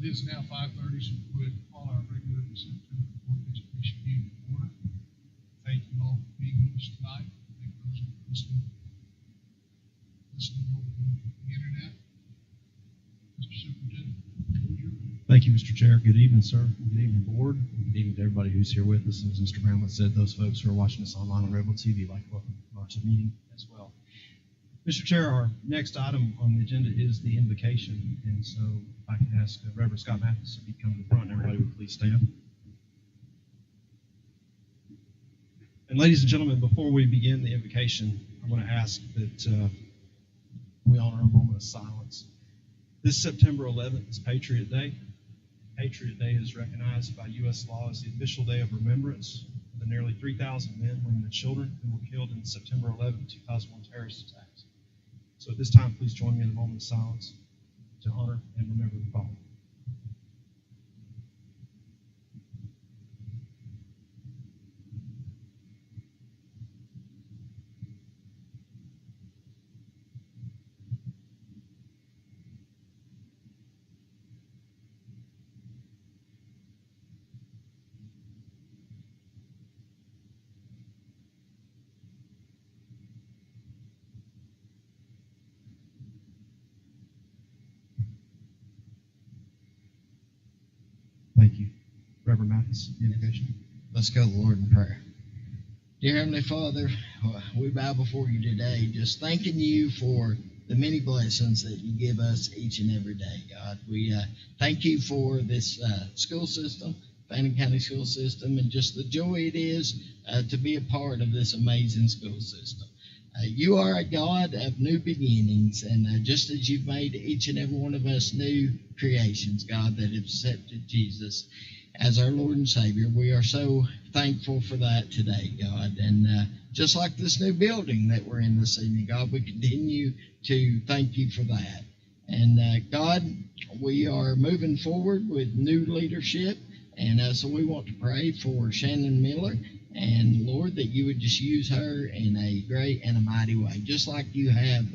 is now 5:30, so we'll go ahead and call our regular September 4th education meeting to order. Thank you all for being with us tonight. Thank those who are listening over the internet. Mr. Superintendent. Thank you, Mr. Chair. Good evening, sir. Good evening, board. Good evening to everybody who's here with us. And as Mr. Brownwood said, those folks who are watching us online on Rebel TV, like to welcome to the meeting as well. Mr. Chair, our next item on the agenda is the invocation. And so if I could ask Reverend Scott Mathis if he'd come to the front, and everybody would please stand. And ladies and gentlemen, before we begin the invocation, I want to ask that we honor a moment of silence. This September 11th is Patriot Day. Patriot Day is recognized by U.S. law as the official day of remembrance for the nearly 3,000 men, women, and children who were killed in the September 11, 2001 terrorist attacks. So at this time, please join me in a moment of silence to honor and remember the fallen. Thank you. Reverend Mathis, the invocation. Let's go to the Lord in prayer. Dear Heavenly Father, we bow before you today, just thanking you for the many blessings that you give us each and every day, God. We thank you for this school system, Fannin County school system, and just the joy it is to be a part of this amazing school system. You are a God of new beginnings, and just as you've made each and every one of us new creations, God, that have accepted Jesus as our Lord and Savior, we are so thankful for that today, God. And just like this new building that we're in this evening, God, we continue to thank you for that. And God, we are moving forward with new leadership, and so we want to pray for Shannon Miller. And Lord, that you would just use her in a great and a mighty way, just like you have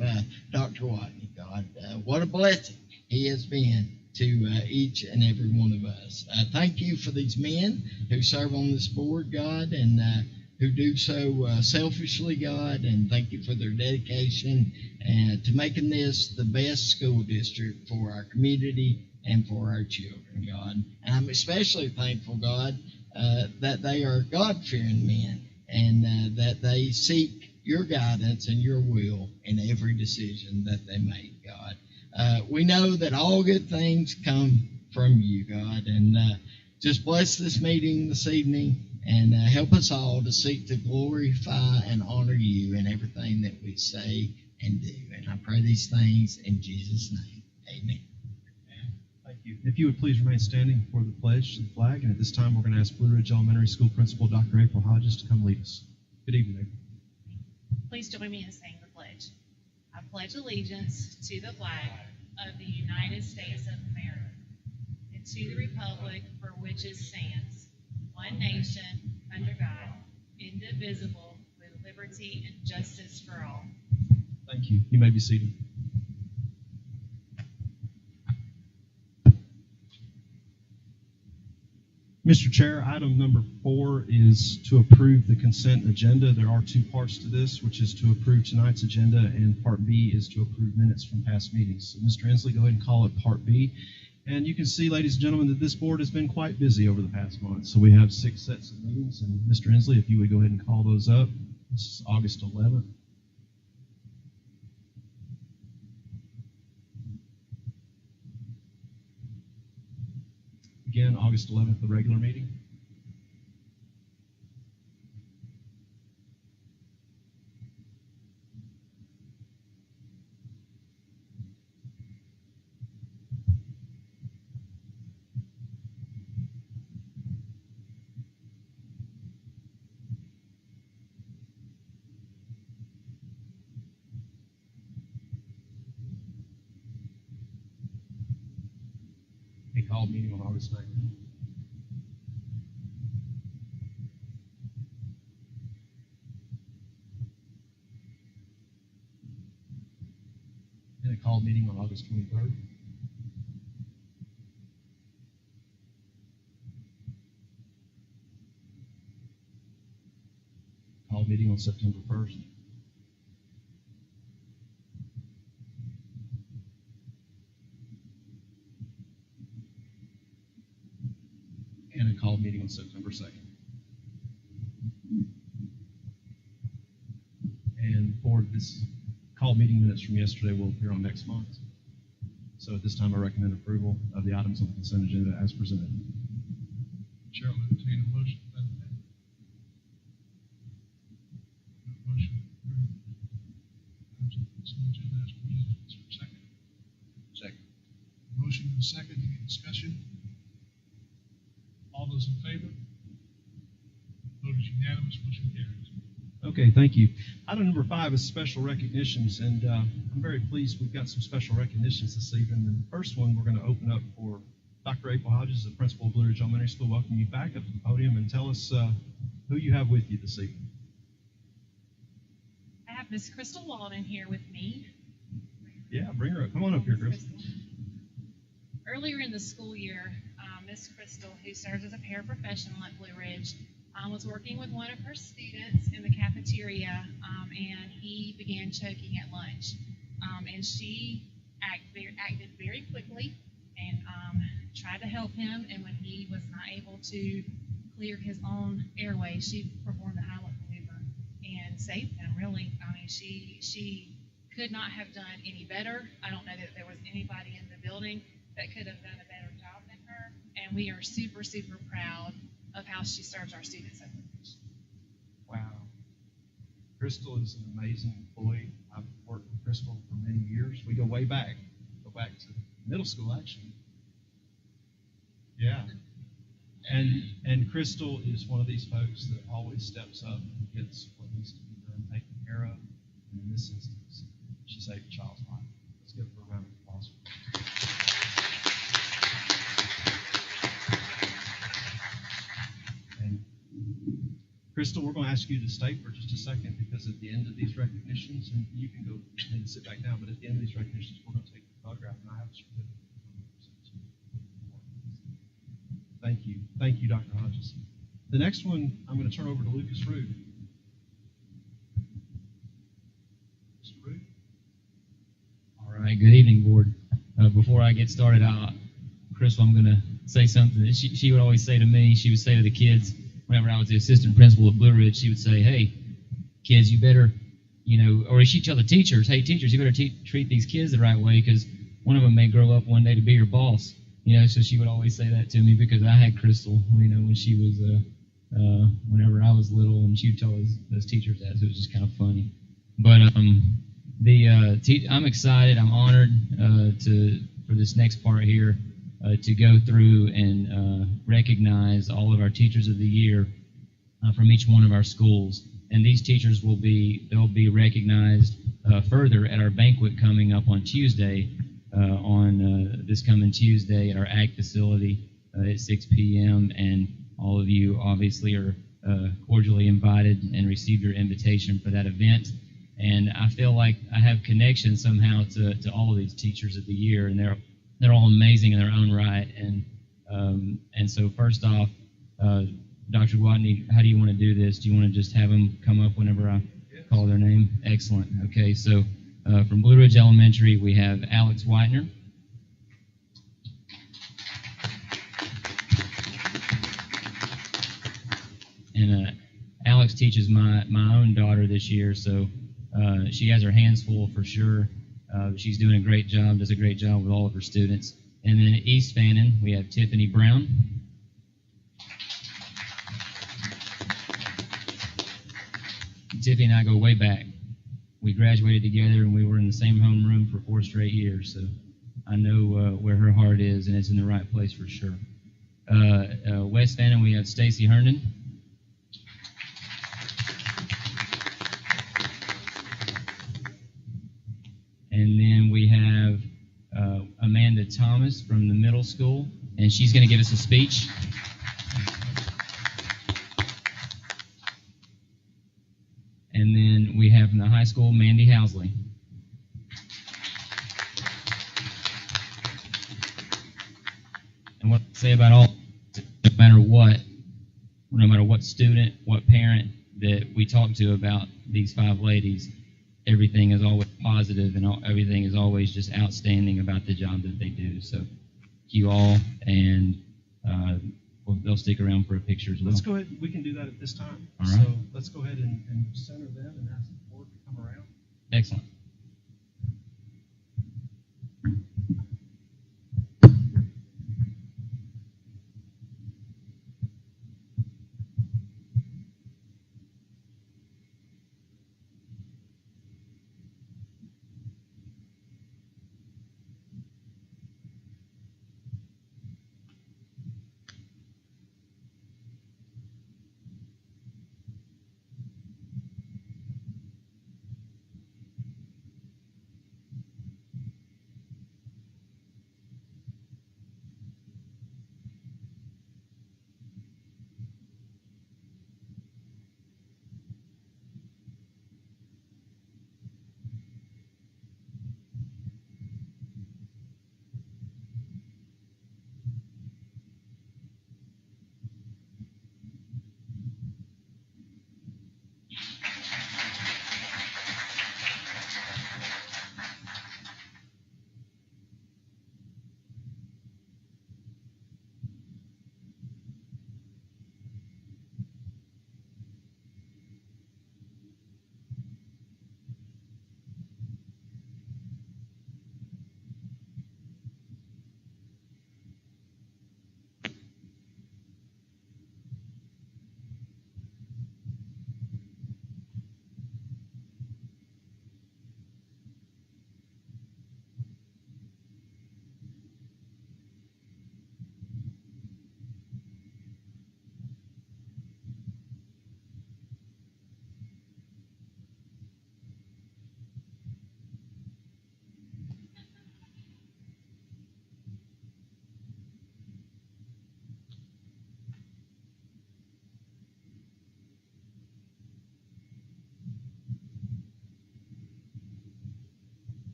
Dr. Watney, God. What a blessing he has been to each and every one of us. Thank you for these men who serve on this board, God, and who do so selfishly, God. And thank you for their dedication to making this the best school district for our community and for our children, God. And I'm especially thankful, God, that they are God-fearing men, and that they seek your guidance and your will in every decision that they make, God. We know that all good things come from you, God, and just bless this meeting this evening, and help us all to seek to glorify and honor you in everything that we say and do. And I pray these things in Jesus' name. Amen. Thank you. If you would please remain standing for the pledge to the flag, and at this time we're going to ask Blue Ridge Elementary School Principal Dr. April Hodges to come lead us. Good evening, April. Please join me in saying the pledge. I pledge allegiance to the flag of the United States of America and to the republic for which it stands, one nation, under God, indivisible, with liberty and justice for all. Thank you. You may be seated. Mr. Chair, item number 4 is to approve the consent agenda. There are 2 parts to this, which is to approve tonight's agenda, and part B is to approve minutes from past meetings. So Mr. Inslee, go ahead and call it part B. And you can see, ladies and gentlemen, that this board has been quite busy over the past month. So we have 6 sets of meetings, and Mr. Inslee, if you would go ahead and call those up. This is August 11th. Again, August 11th, the regular meeting. A called meeting on August 19th. And a called meeting on August 23rd. meeting on September 1st. And a called meeting on September 2nd. And for this called meeting minutes from yesterday will appear on next month. So at this time, I recommend approval of the items on the consent agenda as presented. Chair will entertain a motion to that effect. Motion to approve items on the consent agenda as presented. Is there a second? Second. Motion and a second. Any discussion? All those in favor? Vote is unanimous. Motion carries. Okay, thank you. Item number 5 is special recognitions, and I'm very pleased we've got some special recognitions this evening. And the first one we're going to open up for Dr. April Hodges, the principal of Blue Ridge Elementary School. Welcome you back up to the podium and tell us who you have with you this evening. I have Miss Crystal Walden here with me. Yeah, bring her up. Come on up here, Chris. Earlier in the school year, Miss Crystal, who serves as a paraprofessional at Blue Ridge, was working with one of her students in the cafeteria, and he began choking at lunch. And she acted very quickly and tried to help him. And when he was not able to clear his own airway, she performed a Heimlich maneuver and saved him. Really, I mean, she could not have done any better. I don't know that there was anybody in the building that could have done a better job than her. And we are super, super proud of how she serves our students at Blue Ridge. Wow. Crystal is an amazing employee. I've worked with Crystal for many years. We go way back. Go back to middle school, actually. Yeah. And Crystal is one of these folks that always steps up and gets what needs to be done, taken care of. And in this instance, she saved a child's life. Let's give her a round of applause. And Crystal, we're going to ask you to stay for just a second, because at the end of these recognitions, and you can go ahead and sit back down, but at the end of these recognitions, we're going to take a photograph, and I have a certificate. Thank you. Thank you, Dr. Hodges. The next one, I'm going to turn over to Lucas Root. Mr. Root? All right. Good evening, board. Before I get started, Crystal, I'm going to say something that she would always say to me. She would say to the kids whenever I was the assistant principal at Blue Ridge. She would say, "Hey, kids, you better, or she'd tell the teachers, hey, teachers, you better treat these kids the right way, because one of them may grow up one day to be your boss." So she would always say that to me, because I had Crystal, when she was, whenever I was little, and she would tell those teachers that, so it was just kind of funny. But I'm excited, I'm honored for this next part here to go through and recognize all of our teachers of the year from each one of our schools. And these teachers they'll be recognized further at our banquet coming up on Tuesday. On this coming Tuesday at our ag facility at 6 p.m. And all of you obviously are cordially invited and received your invitation for that event. And I feel like I have connection somehow to all of these teachers of the year, and they're all amazing in their own right. And so first off, Dr. Watney, how do you want to do this? Do you want to just have them come up whenever I call their name? Excellent. Okay, so from Blue Ridge Elementary, we have Alex Whitener. And Alex teaches my own daughter this year, so she has her hands full for sure. She's doing a great job, does a great job with all of her students. And then at East Fannin, we have Tiffany Brown. Tiffany and I go way back. We graduated together, and we were in the same homeroom for 4 straight years, so I know where her heart is, and it's in the right place for sure. West Fannin, we have Stacy Herndon. And then we have Amanda Thomas from the middle school, and she's going to give us a speech. And then we have from the high school, Mandy Housley. And what I say about all, no matter what student, what parent, that we talk to about these 5 ladies, everything is always positive and everything is always just outstanding about the job that they do. So thank you all, and well, they'll stick around for a picture as well. Let's go ahead. We can do that at this time. All right. So let's go ahead and center them and ask the board to come around. Excellent.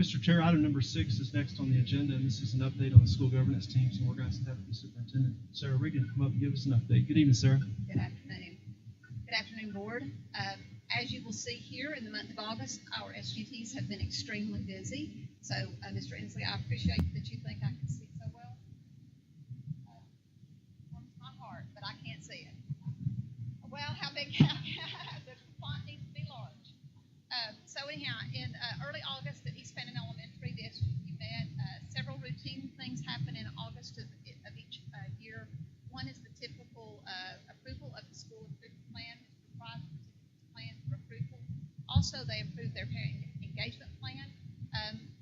Mr. Chair, item number 6 is next on the agenda, and this is an update on the school governance team. So we're going to have the superintendent, Sarah Regan, come up and give us an update. Good evening, Sarah. Good afternoon. Good afternoon, Board. As you will see here, in the month of August, our SGTs have been extremely busy. So, Mr. Inslee, I appreciate that you think I can see so well. Warms my heart, but I can't see it. Well, how big? The font needs to be large. So anyhow, in early August at East Fannin Elementary, the SGT met. Several routine things happen in August of each year. One is the typical approval of the school improvement plan, plan for approval. Also, they approved their parent engagement plan.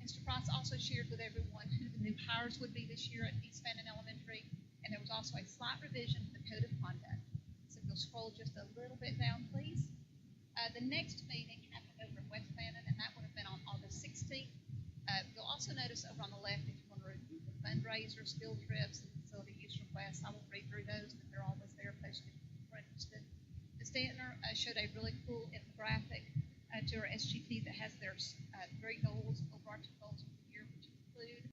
Mr. Price also shared with everyone who the new hires would be this year at East Fannin Elementary, and there was also a slight revision to the code of conduct. So if you'll scroll just a little bit down, please. The next meeting happened over at West Fannin, and that would have been on August 16th. You'll also notice over on the left, if you want to review the fundraisers, field trips, and facility use requests, I won't read through those, but they're always there posted entity that has their great goals, overarching goals for the year, which include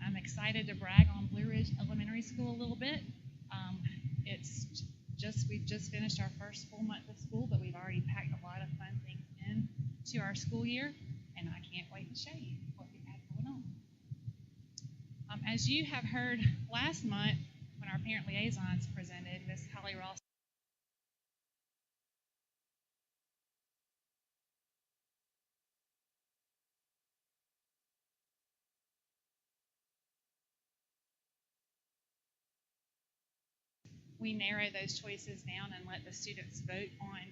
I'm excited to brag on Blue Ridge Elementary School a little bit. It's we've just finished our first full month of school, but we've already packed a lot of fun things in to our school year, and I can't wait to show you what we've had going on. As you have heard last month when our parent liaisons presented, Miss Holly Ross. We narrow those choices down and let the students vote on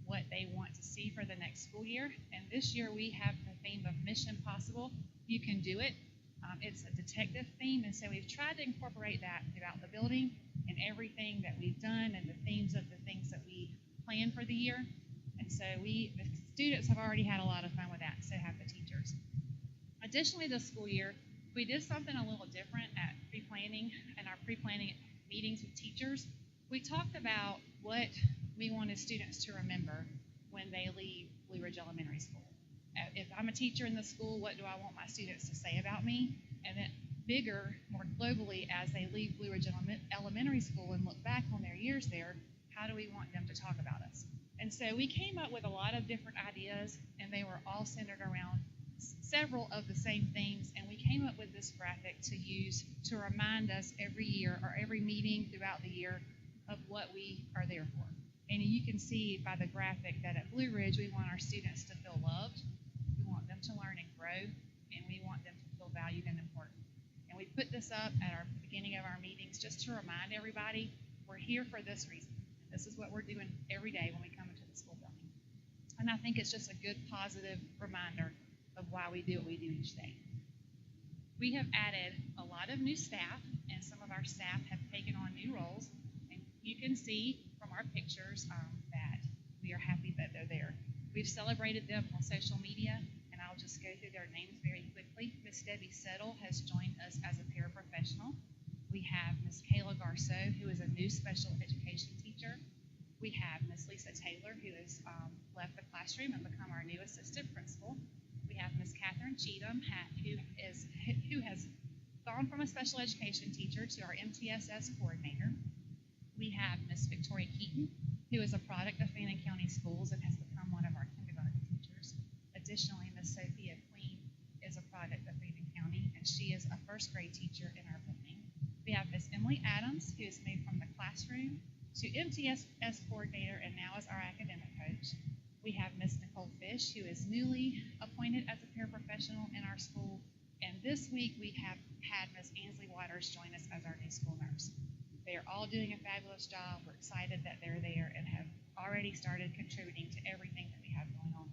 what they want to see for the next school year. And this year we have the theme of Mission Possible. You can do it. It's a detective theme, and so we've tried to incorporate that throughout the building and everything that we've done and the themes of the things that we plan for the year. And so the students have already had a lot of fun with that, so have the teachers. Additionally, this school year, we did something a little different at pre-planning and our pre-planning meetings with teachers. We talked about what we wanted students to remember when they leave Blue Ridge Elementary School. If I'm a teacher in the school, what do I want my students to say about me? And then bigger, more globally, as they leave Blue Ridge Elementary School and look back on their years there, how do we want them to talk about us? And so we came up with a lot of different ideas, and they were all centered around several of the same themes, and we came up with this graphic to use to remind us every year or every meeting throughout the year of what we are there for. And you can see by the graphic that at Blue Ridge, we want our students to feel loved. We want them to learn and grow, and we want them to feel valued and important. And we put this up at our beginning of our meetings just to remind everybody we're here for this reason. This is what we're doing every day when we come into the school building. And I think it's just a good, positive reminder of why we do what we do each day. We have added a lot of new staff, and some of our staff have taken on new roles. And you can see from our pictures that we are happy that they're there. We've celebrated them on social media, and I'll just go through their names very quickly. Miss Debbie Settle has joined us as a paraprofessional. We have Miss Kayla Garceau, who is a new special education teacher. We have Miss Lisa Taylor, who has left the classroom and become our new assistant principal. We have Miss Catherine Cheatham, who has gone from a special education teacher to our MTSS coordinator. We have Miss Victoria Keaton, who is a product of Fannin County Schools and has become one of our kindergarten teachers. Additionally, Miss Sophia Queen is a product of Fannin County, and she is a first grade teacher in our building. We have Miss Emily Adams, who has moved from the classroom to MTSS coordinator and now is our academic coach. We have Miss Nicole Fish, who is newly appointed as a paraprofessional in our school. And this week we have had Miss Ansley Waters join us as our new school nurse. They are all doing a fabulous job. We're excited that they're there and have already started contributing to everything that we have going on.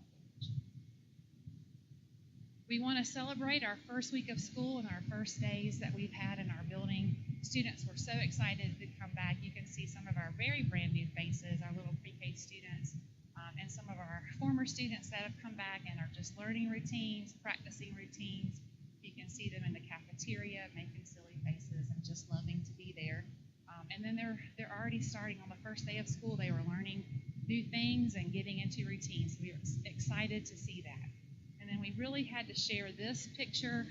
We want to celebrate our first week of school and our first days that we've had in our building. Students were so excited to come back. You can see some of our very brand new faces, our little pre-K students, and some of our former students that have come back and are just learning routines, practicing routines. You can see them in the cafeteria making silly faces and just loving to be there. And then they're already starting on the first day of school. They were learning new things and getting into routines. We are excited to see that. And then we really had to share this picture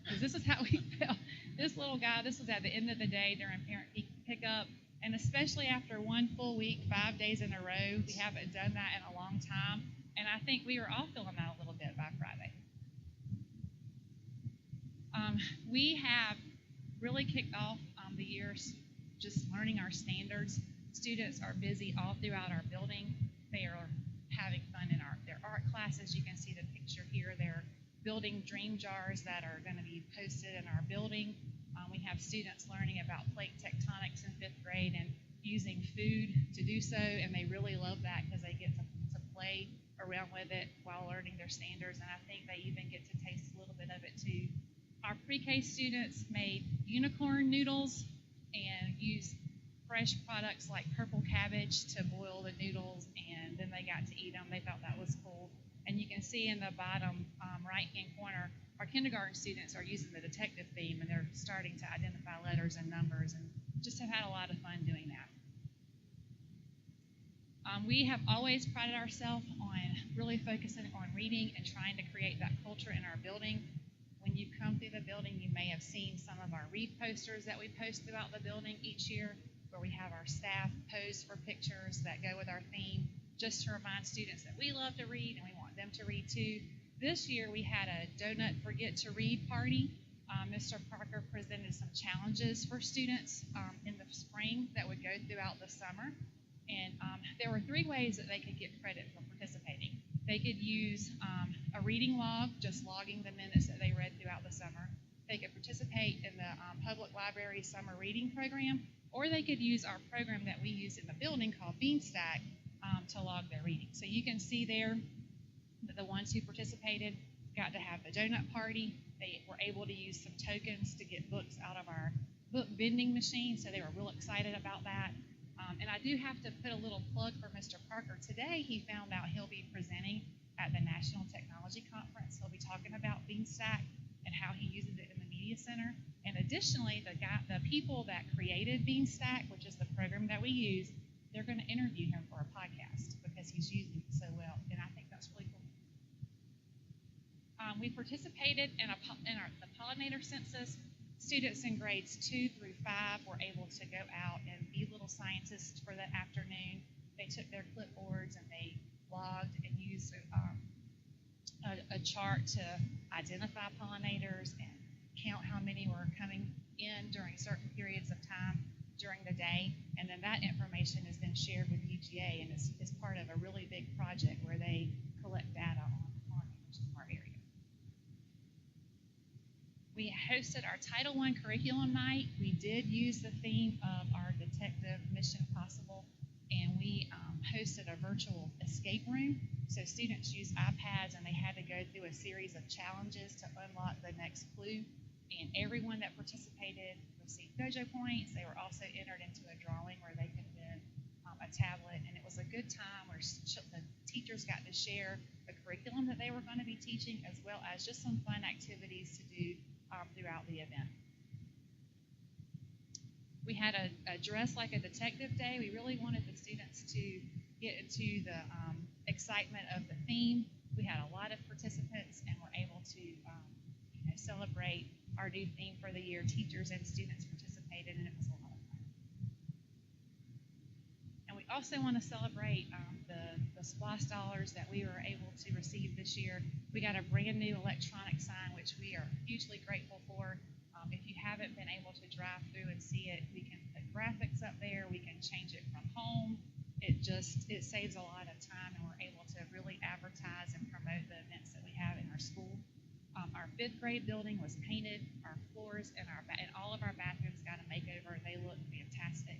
because this is how we felt. This little guy, this was at the end of the day during parent pickup. And especially after one full week, 5 days in a row, we haven't done that in a long time. And I think we were all feeling that a little bit by Friday. We have really kicked off the years just learning our standards. Students are busy all throughout our building. They are having fun in their art classes. You can see the picture here. They're building dream jars that are going to be posted in our building. We have students learning about plate tectonics in 5th grade and using food to do so, and they really love that because they get to play around with it while learning their standards, and I think they even get to taste a little bit of it too. Our pre-K students made unicorn noodles and used fresh products like purple cabbage to boil the noodles, and then they got to eat them. They thought that was cool. And you can see in the bottom right-hand corner, our kindergarten students are using the detective theme, and they're starting to identify letters and numbers, and just have had a lot of fun doing that. We have always prided ourselves on really focusing on reading and trying to create that culture in our building. When you come through the building, you may have seen some of our read posters that we post throughout the building each year, where we have our staff pose for pictures that go with our theme, just to remind students that we love to read and we want them to read too. This year we had a Donut Forget to Read party. Mr. Parker presented some challenges for students in the spring that would go throughout the summer. And there were 3 ways that they could get credit for participating. They could use a reading log, just logging the minutes that they read throughout the summer. They could participate in the Public Library Summer Reading Program, or they could use our program that we use in the building called Beanstack to log their reading. So you can see there that the ones who participated got to have the donut party. They were able to use some tokens to get books out of our book vending machine, so they were real excited about that. And I do have to put a little plug for Mr. Parker. Today he found out he'll be presenting at the National Technology Conference. He'll be talking about Beanstack and how he uses it in the Media Center. And additionally, the people that created Beanstack, which is the program that we use, they're going to interview him for a podcast because he's using it so well, and I think that's really cool. We participated in the pollinator census. Students in grades 2 through 5 were able to go out and be little scientists for the afternoon. They took their clipboards and they logged and used a chart to identify pollinators and count how many were coming in during certain periods of time during the day. And then that information is then shared with UGA, and it's part of a really big project where they collect data on pollinators in our area. We hosted our Title I curriculum night. We did use the theme of our detective Mission Possible, and we hosted a virtual escape room. So students used iPads, and they had to go through a series of challenges to unlock the next clue. And everyone that participated received dojo points. They were also entered into a drawing where they could win a tablet, and it was a good time where the teachers got to share the curriculum that they were going to be teaching, as well as just some fun activities to do throughout the event. We had a dress like a detective day. We really wanted the students to get into the excitement of the theme. We had a lot of participants, and were able to celebrate our new theme for the year. Teachers and students participated, and it was a lot of fun. And we also want to celebrate the SPLOST dollars that we were able to receive this year. We got a brand new electronic sign, which we are hugely grateful for. If you haven't been able to drive through and see it, we can put graphics up there. We can change it from home. It saves a lot of time, and we're able to really advertise and promote the events that we have in our school. Our fifth grade building was painted. Our floors and all of our bathrooms got a makeover. They look fantastic.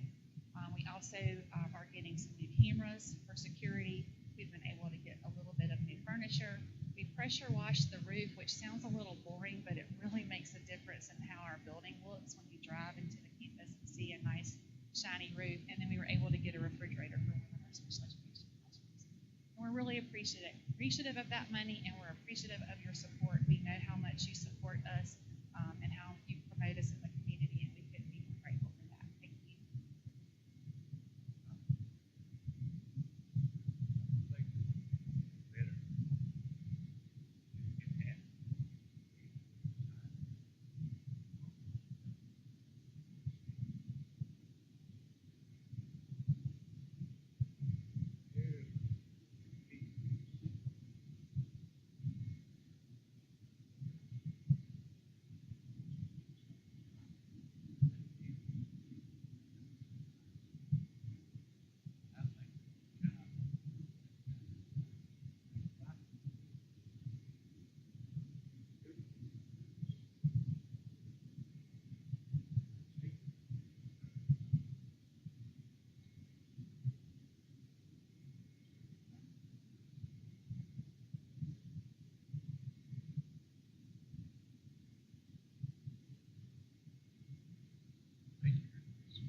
We also are getting some new cameras for security. We've been able to get a little bit of new furniture. We pressure washed the roof, which sounds a little boring, but it really makes a difference in how our building looks when you drive into the campus and see a nice shiny roof. And then we were able to get a refrigerator for one of our special education classrooms. And we're really appreciative of that money, and we're appreciative of your support. We know how much you support us and how you promote us in the community, and we couldn't be more grateful for that. Thank you.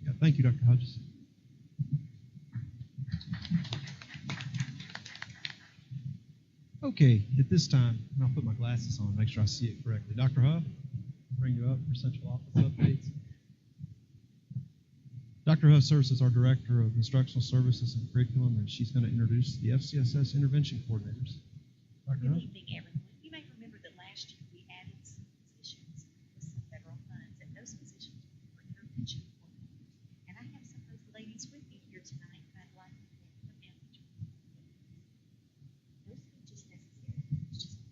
Yeah, thank you, Dr. Hodges. Okay, at this time, and I'll put my glasses on, make sure I see it correctly. Dr. Huff, bring you up for Central Office updates. Dr. Huff serves as our Director of Instructional Services and Curriculum, and she's going to introduce the FCSS Intervention Coordinators. Dr. Good Huff? evening, everyone. You may remember that last year we added some positions with some federal funds, and those positions were for intervention coordinators. And I have some of those ladies with me here tonight, and I'd like to thank them and the training. No speech is necessary. It's just now,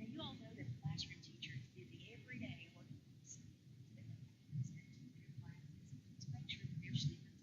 you all know that a classroom teacher is busy every day working on the students that they have to spend in their classes to make sure that their students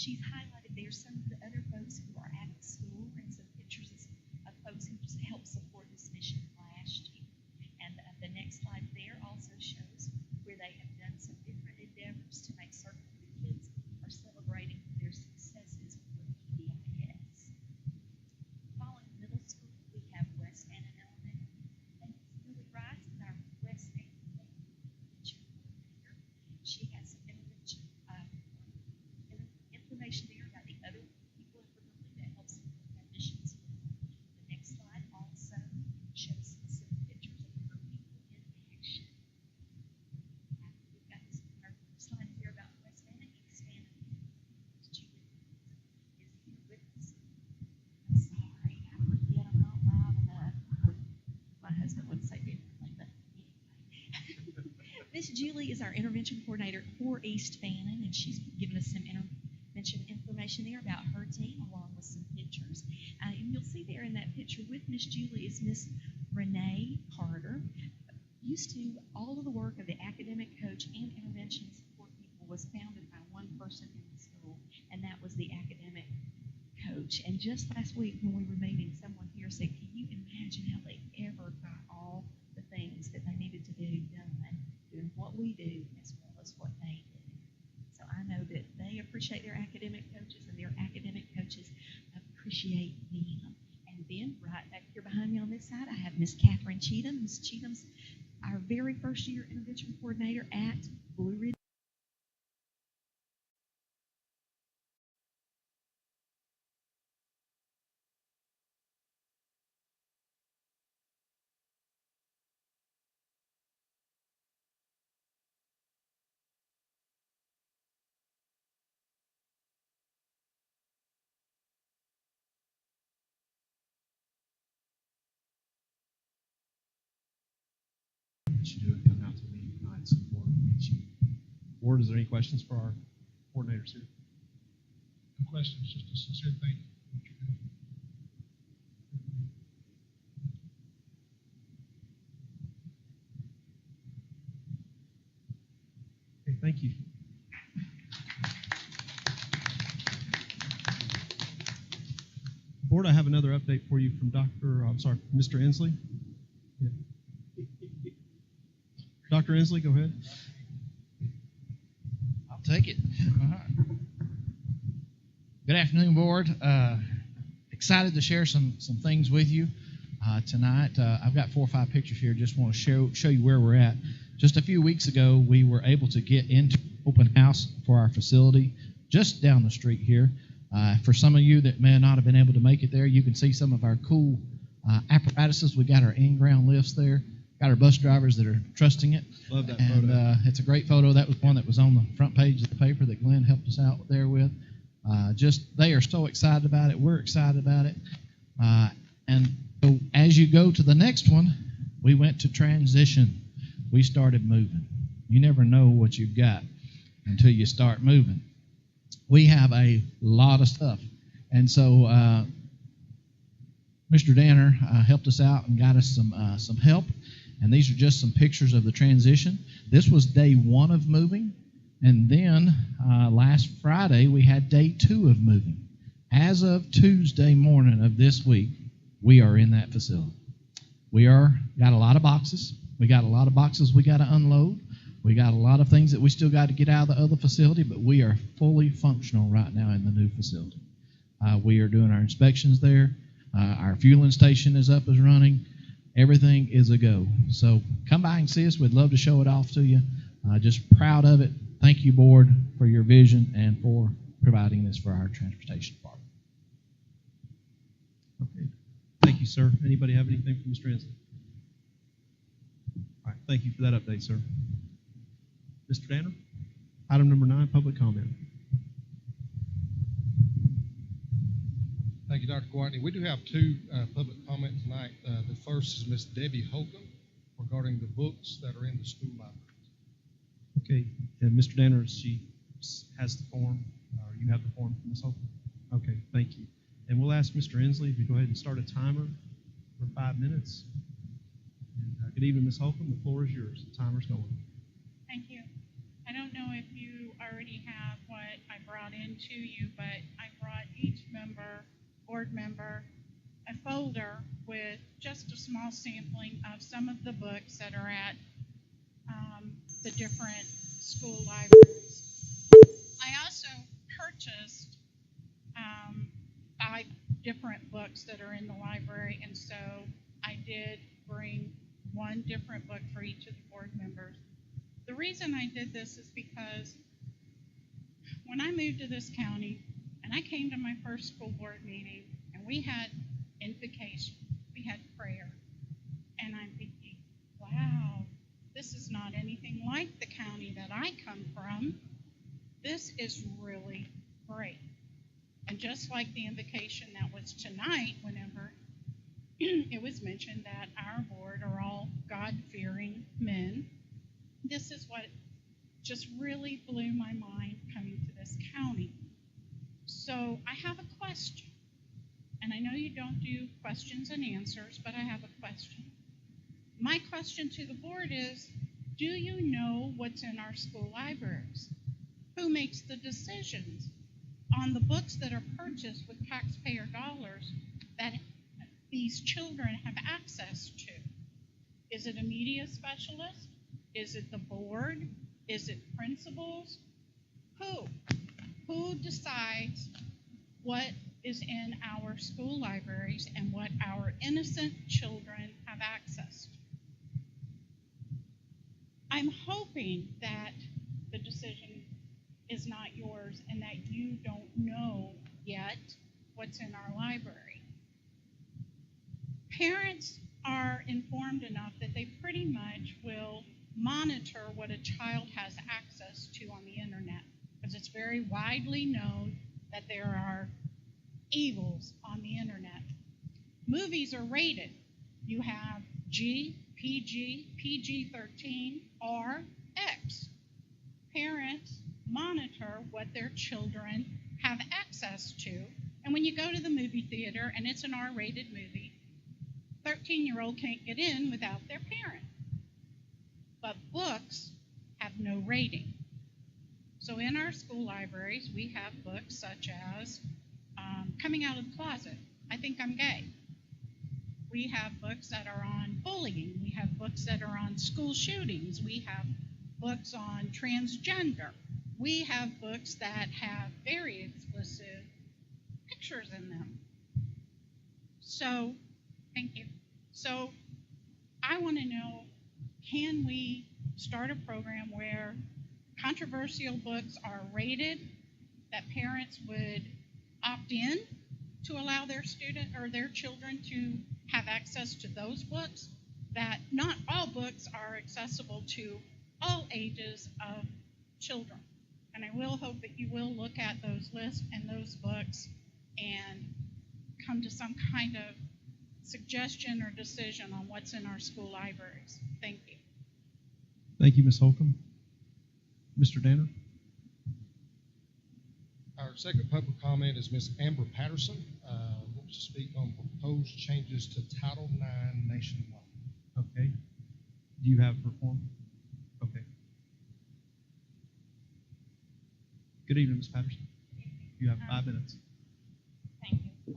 she's highlighted there some of the other folks who are at the school and some pictures of folks who helped support this mission last year. And the next slide there also shows where they have done some different endeavors to make certain the kids are celebrating their successes with PBIS. Following middle school, we have West Fannin Elementary. And Julie Rice is our West Fannin intervention coordinator. She has some information there about the other people in Vermont that help support that mission. The next slide also shows some pictures of her people in action. We've got our slides here about West Fannin. East Fannin. Julie is here with us. I'm sorry, I forget I'm not loud enough. My husband would say differently, but anyway. Miss Julie is our intervention coordinator for East Fannin, and she's given us some intervention information there about her team, along with some pictures. And you'll see there in that picture with Miss Julie is Miss Renee Carter. Used to all of the work of the academic coach and intervention support people was founded by one person in the school, and that was the academic coach. And just last week when we were meeting, someone here said, can you imagine how they ever got all the things that they needed to do done, doing what we do as well as what they do? So I know that they appreciate their academic coaches, and their academic coaches appreciate them. And then right back here behind me on this side, I have Miss Catherine Cheatham. Miss Cheatham's our very first year intervention coordinator at Blue Ridge. That you do and come out to the meeting tonight and support each you. Board, is there any questions for our coordinators here? No questions, just a sincere thank you for what you're doing. Okay, thank you. Board, I have another update for you from Mr. Inslee. Yeah. Dr. Inslee, go ahead. I'll take it. All right. Good afternoon, board. Excited to share some things with you tonight. I've got 4 or 5 pictures here. Just want to show you where we're at. Just a few weeks ago, we were able to get into open house for our facility just down the street here. For some of you that may not have been able to make it there, you can see some of our cool apparatuses. We got our in-ground lifts there. Got our bus drivers that are trusting it. Love that and, photo. It's a great photo. That was one that was on the front page of the paper that Glenn helped us out there with. They are so excited about it. We're excited about it. And so as you go to the next one, we went to transition. We started moving. You never know what you've got until you start moving. We have a lot of stuff. And so Mr. Danner helped us out and got us some help. And these are just some pictures of the transition. This was day 1 of moving. And then last Friday, we had day 2 of moving. As of Tuesday morning of this week, we are in that facility. Got a lot of boxes. We got a lot of boxes we got to unload. We got a lot of things that we still got to get out of the other facility, but we are fully functional right now in the new facility. We are doing our inspections there. Our fueling station is up and running. Everything is a go. So come by and see us. We'd love to show it off to you. Just proud of it. Thank you, board, for your vision and for providing this for our transportation department. Okay. Thank you, sir. Anybody have anything for Mr. Inslee? All right. Thank you for that update, sir. Mr. Danner? Item number 9, public comment. Thank you, Dr. Gwatney. We do have 2 public comments tonight. The first is Miss Debbie Holcomb regarding the books that are in the school library. Okay. And Mr. Danner, she has the form, or you have the form from Ms. Holcomb? Okay, thank you. And we'll ask Mr. Inslee to go ahead and start a timer for 5 minutes. And, good evening, Ms. Holcomb. The floor is yours. The timer's going. Thank you. I don't know if you already have what I brought in in to you, but I brought each board member, a folder with just a small sampling of some of the books that are at the different school libraries. I also purchased 5 different books that are in the library, and so I did bring one different book for each of the board members. The reason I did this is because when I moved to this county and I came to my first school board meeting and we had invocation, we had prayer, and I'm thinking, wow, this is not anything like the county that I come from. This is really great. And just like the invocation that was tonight, whenever it was mentioned that our board are all God-fearing men, this is what just really blew my mind coming to this county. So I have a question. And I know you don't do questions and answers, but I have a question. My question to the board is, do you know what's in our school libraries? Who makes the decisions on the books that are purchased with taxpayer dollars that these children have access to? Is it a media specialist? Is it the board? Is it principals? Who decides what is in our school libraries and what our innocent children have access to? I'm hoping that the decision is not yours and that you don't know yet what's in our library. Parents are informed enough that they pretty much will monitor what a child has access to on the internet, because it's very widely known that there are evils on the internet. Movies are rated. You have G, PG, PG-13, R, X. Parents monitor what their children have access to, and when you go to the movie theater and it's an R-rated movie, 13-year-old can't get in without their parent. But books have no rating. So in our school libraries, we have books such as Coming Out of the Closet, I Think I'm Gay. We have books that are on bullying. We have books that are on school shootings. We have books on transgender. We have books that have very explicit pictures in them. So, thank you. So, I want to know, can we start a program where controversial books are rated, that parents would opt in to allow their student or their children to have access to those books, that not all books are accessible to all ages of children. And I will hope that you will look at those lists and those books and come to some kind of suggestion or decision on what's in our school libraries. Thank you. Thank you, Ms. Holcomb. Mr. Danner? Our second public comment is Ms. Amber Patterson, wants to speak on proposed changes to Title IX nationwide. Okay. Do you have her form? Okay. Good evening, Ms. Patterson. You have 5 minutes. Thank you.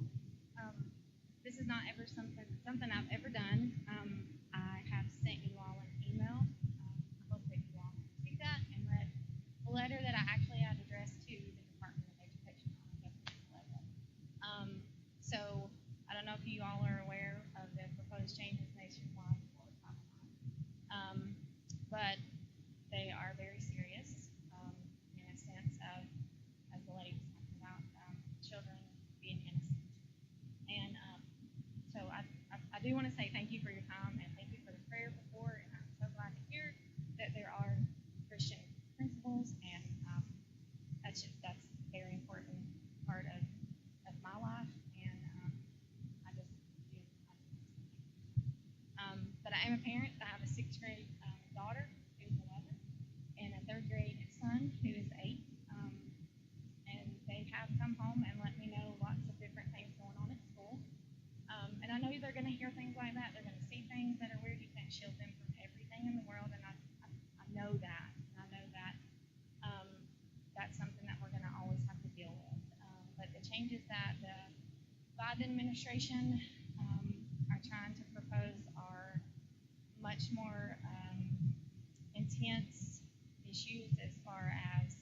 This is not ever something I've ever done. I have sent you all an email. I hope that you all see that and read the letter that I actually had addressed to the Department of Education on a government level. So I don't know if you all are aware of the proposed changes nationwide for Title IX, but they are very serious in a sense of, as the lady was talking about, children being innocent. And so I do want to say thank you for your time and thank you for the prayer before. And I'm so glad to hear that there are Christian principles, and that's a very important part of my life. And I just do. But I am a parent. I have a 6th grade daughter who's 11 and a 3rd grade son who is 8. And they have come home and let me know lots of different things going on at school. And I know they're going to hear things like that. They're going to see things that changes that the Biden administration are trying to propose are much more intense issues as far as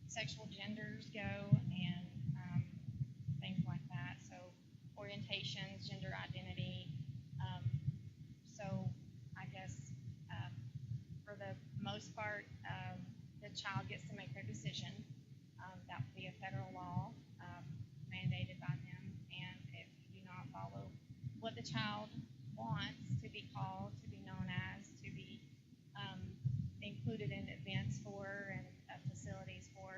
sexual genders go and things like that. So orientations, gender identity. So I guess for the most part, the child gets to make their decision. That would be a federal law mandated by them. And if you do not follow what the child wants to be called, to be known as, to be included in events for and facilities for,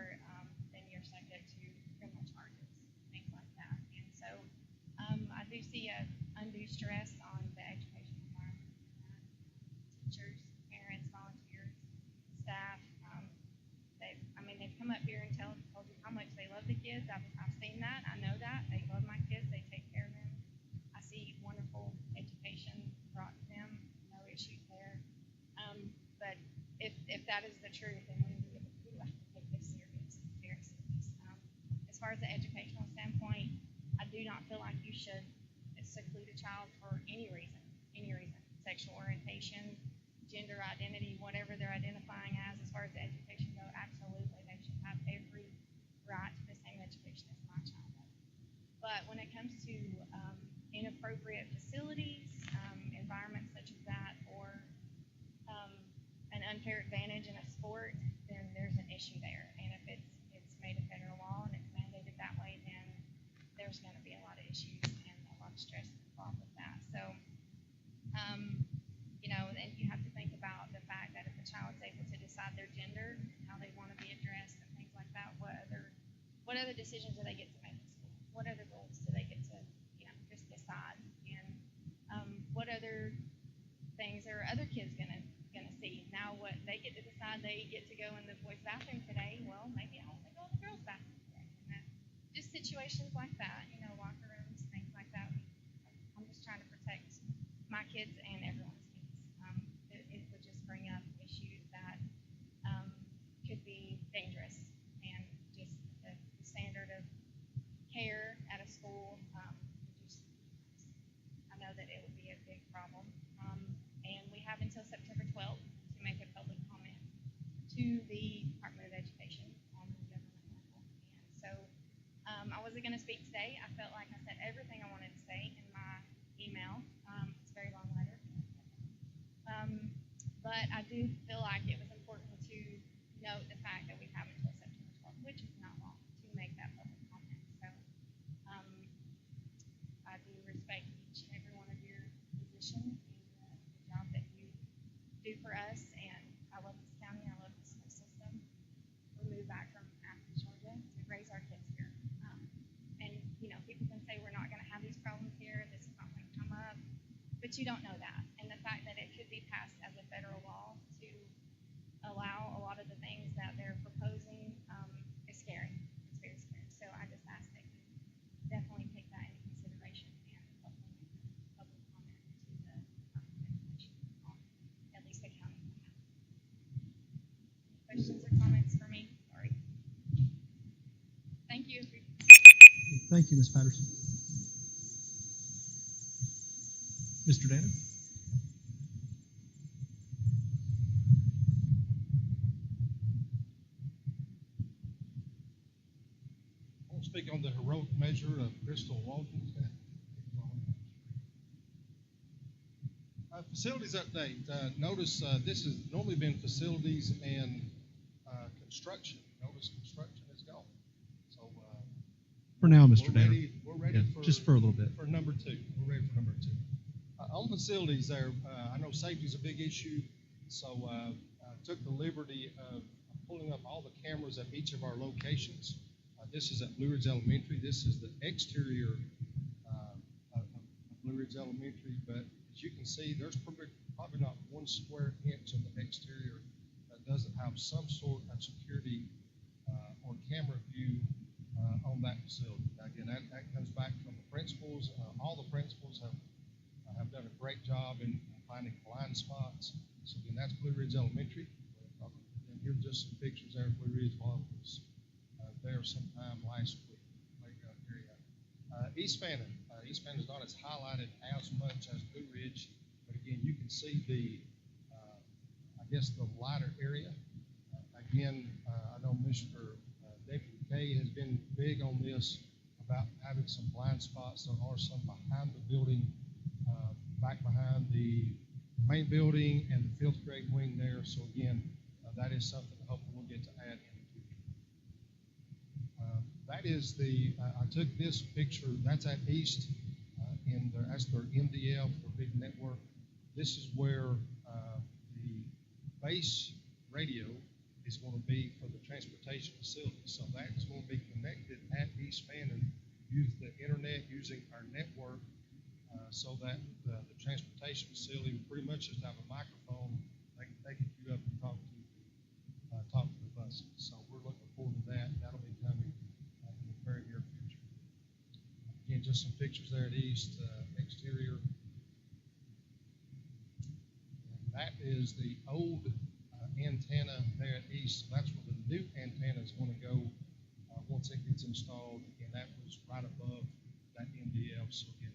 then you're subject to criminal charges, things like that. And so I do see a undue stress on the educational environment, teachers, parents, volunteers, staff. They've come up here and told you how much they love the kids. I've seen that. I know that. They love my kids. They take care of them. I see wonderful education brought to them. No issues there. But if that is the truth, then we have to take this seriously. As far as the educational standpoint, I do not feel like you should seclude a child for any reason. Sexual orientation, gender identity, whatever they're identifying as far as the education goes, absolutely, they should have every right to the same education as my child does. But when it comes to inappropriate facilities, environments such as that, or an unfair advantage in a sport, then there's an issue there. And if it's made a federal law and it's mandated that way, then there's going to be a lot of issues and a lot of stress involved with that. So, and you have to think about the fact that if a child's able to decide their gender, how they want to be addressed, and things like that, what other decisions do they get to make in school? What other goals do they get to, just decide? And what other things are other kids gonna see? Now, what they get to decide, they get to go in the boys' bathroom today. Well, maybe I want to go in the girls' bathroom today. And just situations like that, locker rooms, things like that. I'm just trying to protect my kids and everyone's kids. It would just bring up issues that could be dangerous, and just the standard of care at a school. I know that it would be a big problem, and we have until September 12th to make a public comment to the Department of Education on the government level. And so I wasn't going to speak today. I felt like I said everything I wanted to say in my email. It's a very long letter. But I do feel like it was important to note the fact that we have until September 12th, which is not long, to make that public comment. So I do respect each and every one of your positions and the job that you do for us. And I love this county. I love this school system. We moved back from Athens, Georgia, to raise our kids here. And people can say we're not going to have these problems here. This is not going to come up. But you don't know that. And the fact that it could be passed as a federal law to allow a lot of the things that they're proposing is scary. It's very scary. So I just ask that you definitely take that into consideration and hopefully make a public comment to the Department of Education on at least the county. Questions or comments for me? Sorry. Thank you. Thank you, Ms. Patterson. Mr. Dana? I want to speak on the heroic measure of Crystal Walden. Facilities update. Notice this has normally been facilities and construction. Notice construction is gone. So For now, Mr. Dana. We're ready for just for a little bit. For number two. We're ready for number two. On facilities there, I know safety is a big issue, so I took the liberty of pulling up all the cameras at each of our locations. This is at Blue Ridge Elementary. This is the exterior of Blue Ridge Elementary, but as you can see, there's probably not 1 square inch of the exterior that doesn't have some sort of security or camera view on that facility. Again, that comes back from the principals. All the principals have done a great job in finding blind spots. So again, that's Blue Ridge Elementary. And here's just some pictures there of Blue Ridge while I was there sometime last week. Playground area East Fannin. East Fannin is not as highlighted as much as Blue Ridge, but again, you can see the, I guess, the lighter area. Again, I know Mr. Deputy K has been big on this about having some blind spots. There are some behind the building, back behind the main building and the fifth grade wing there. So again, that is something that hopefully we'll get to add in the future. That is I took this picture, that's at East, that's their MDF, their big network. This is where the base radio is going to be for the transportation facility. So that is going to be connected at East Fannin, use the internet, using our network, so that the transportation facility pretty much just have a microphone. They can queue up and talk to the buses. So we're looking forward to that. That'll be coming in the very near future. Again, just some pictures there at East, exterior. And that is the old antenna there at East. So that's where the new antenna is going to go once it gets installed. And that was right above that MDF. So again,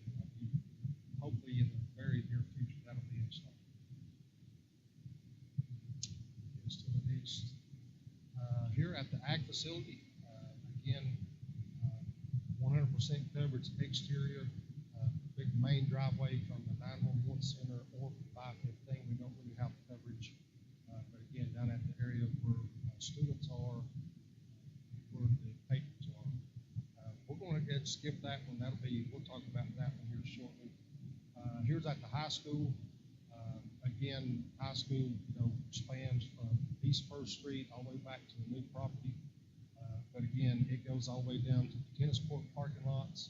hopefully in the very near future that'll be installed. It's to the East. Here at the Ag facility, again, 100% coverage exterior, big main driveway from the 911 center or from 515. We don't really have coverage, but again, down at the area where students are, where the patrons are. We're going to go ahead and skip that one. We'll talk about that one here shortly. Here's at the high school. Again, high school, spans from East First Street all the way back to the new property. But again, it goes all the way down to the tennis court parking lots,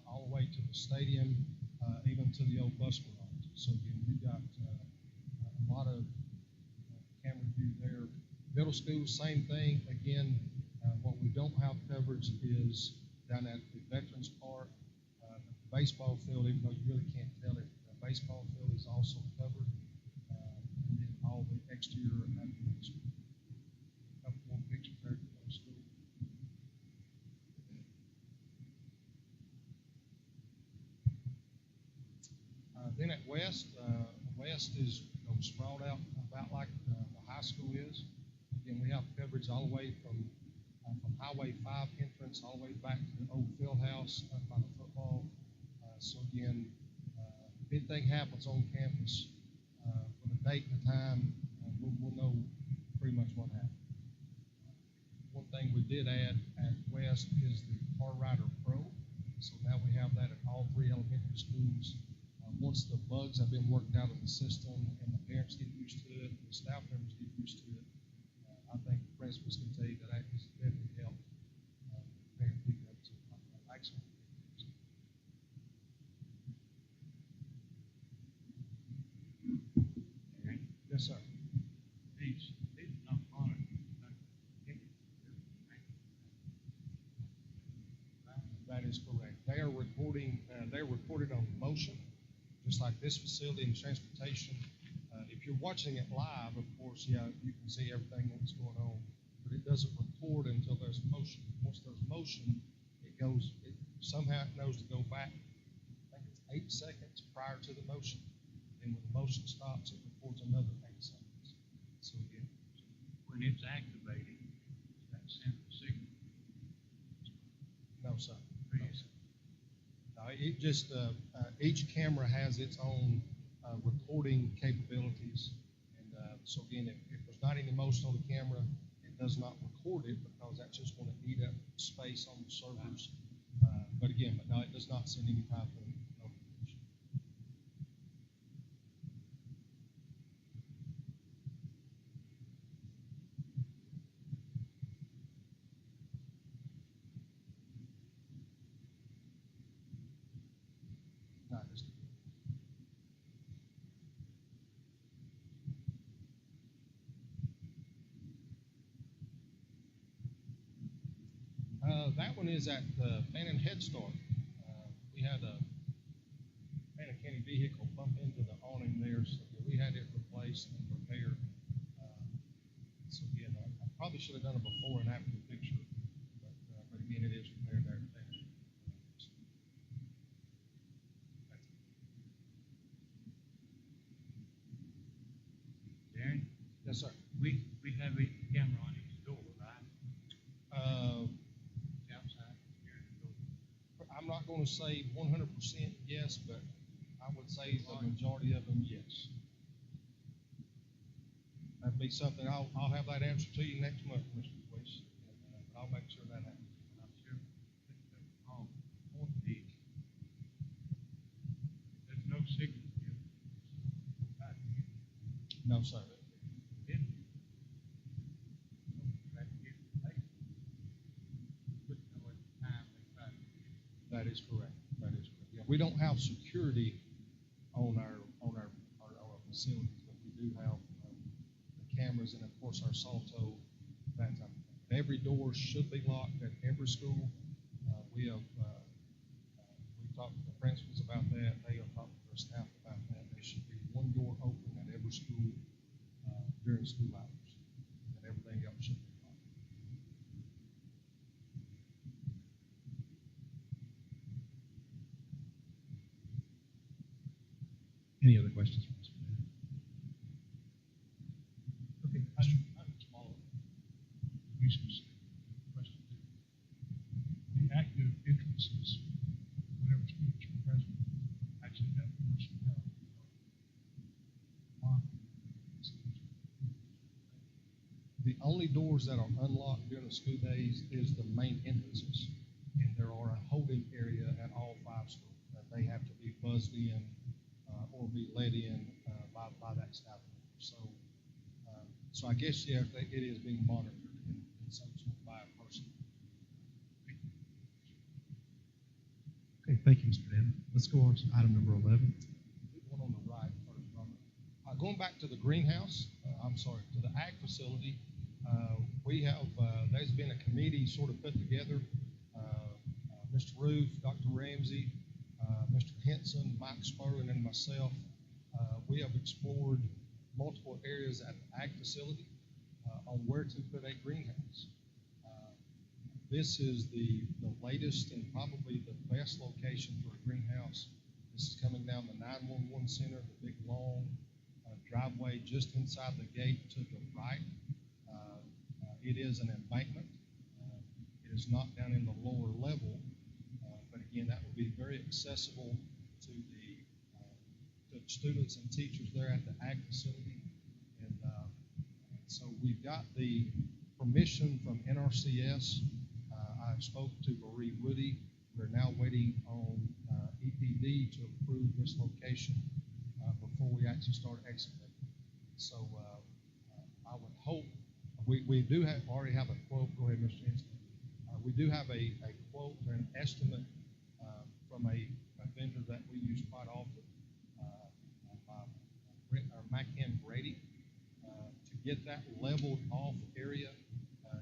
all the way to the stadium, even to the old bus garage. So again, we've got a lot of camera view there. Middle school, same thing. Again, what we don't have coverage is down at the Veterans Park, the baseball field, even though you really can't tell it, the baseball field is also covered, and then all the exterior at the middle school. A couple more pictures there at the middle school. Then at West, West is sprawled out about like the high school is. Again, we have coverage all the way from Highway 5 entrance all the way back to the old field house up by the football. So again, if anything happens on campus, with a date and a time, we'll know pretty much what happened. One thing we did add at West is the Car Rider Pro. So now we have that at all 3 elementary schools. Once the bugs have been worked out of the system and the parents get used to it, the staff members get used to it, I think the principals can tell you that has definitely helped parents pick up to excellent. Yes, sir. These not monitored. That is correct. They are recording. They're recorded on motion, just like this facility and transportation. If you're watching it live, of course, yeah, you can see everything that's going on, but it doesn't record until there's motion. Once there's motion, it somehow it knows to go back. I think it's 8 seconds prior to the motion. Then when the motion stops, it records another 8 seconds. So again, When it's activated, that sends a signal. no, sir. It just each camera has its own recording capabilities, and so again, if there's not any motion on the camera, it does not record it because that's just going to eat up space on the servers. But no, it does not send any type of notification. Not just that one is at the Fannin Head Start. We had a Fannin County vehicle bump into the awning there, so we had it replaced and repaired. So again, I probably should have done it before and after the picture, but again, it is repaired there. gonna say 100% yes, but I would say the majority of them, yes. That'd be something, I'll have that answer to you next month, Mr. Weiss. But I'll make sure that happens. I'm sure on the, there's no signal here. No, sir. That is correct. That is correct. Yeah, we don't have security on our facilities, but we do have the cameras and of course our Salto. That type of thing. Every door should be locked at every school. We have we talked to the principals about that. They have talked to their staff about that. There should be one door open at every school during school hours, and everything else should be locked. Any other questions for Mr. Fannin? Okay, I'm small. Questions. The active entrances, whatever students are present, actually have personnel. The only doors that are unlocked during the school days is the main entrances. And there are a holding area at all 5 schools that they have to be buzzed in or be let in by that staff member. So I guess, yeah, it is being monitored in some sort by a person. Okay, thank you, Mr. Fannin. Let's go on to item number 11. One on the right first, Robert. Going back to the greenhouse, to the ag facility, we have, there's been a committee sort of put together. Mr. Roof, Dr. Ramsey, Mr. Henson, Mike Spurlin, and myself, we have explored multiple areas at the ag facility on where to put a greenhouse. This is the latest and probably the best location for a greenhouse. This is coming down the 911 center, the big long driveway just inside the gate to the right. It is an embankment. It is not down in the lower level, but again, that will be very accessible to the students and teachers there at the ag facility. And so we've got the permission from NRCS. I spoke to Marie Woody. We're now waiting on EPD to approve this location before we actually start excavating. So I would hope we do already have a quote. Go ahead, Mr. Henson. We do have a quote or an estimate from a vendor that we use quite often, Macam Brady, to get that leveled off area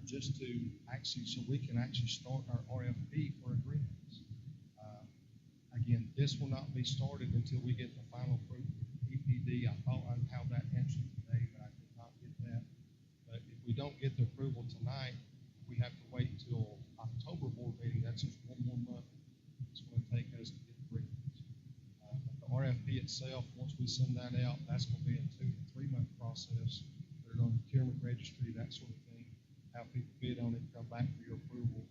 just to actually, so we can actually start our RFP for a greenhouse. Again, this will not be started until we get the final approval from EPD. I thought I'd have that answer today, but I did not get that. But if we don't get the approval tonight, we have to wait till October board meeting. That's just one more month it's going to take us to get the greenhouse. But the RFP itself, once we send that out, that's going to be a 2 to 3 month process. Put it on the procurement registry, that sort of thing. Have people bid on it, come back for your approval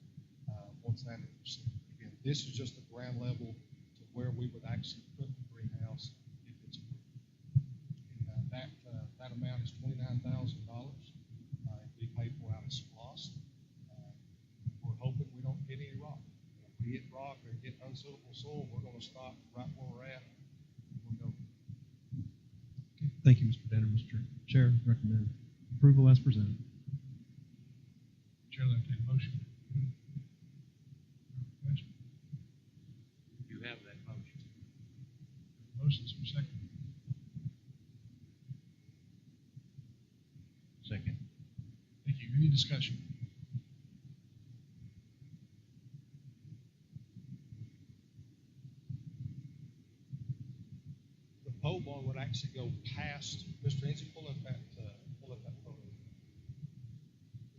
once that is received. Again, this is just the ground level to where we would actually put the greenhouse if it's approved. And that amount is $29,000. It'd be paid for out of SPLOST. We're hoping we don't hit any rock. If we hit rock or get unsuitable soil, we're going to stop right where we're at. We'll go. Okay, thank you, Mr. Danner. Mr. Chair, recommend approval as presented. Chair, entertain a motion. Question? You have that motion. Motion's for second. Second. Thank you. Any discussion? The pole barn would actually go past, Mr. Henson, pull up that photo.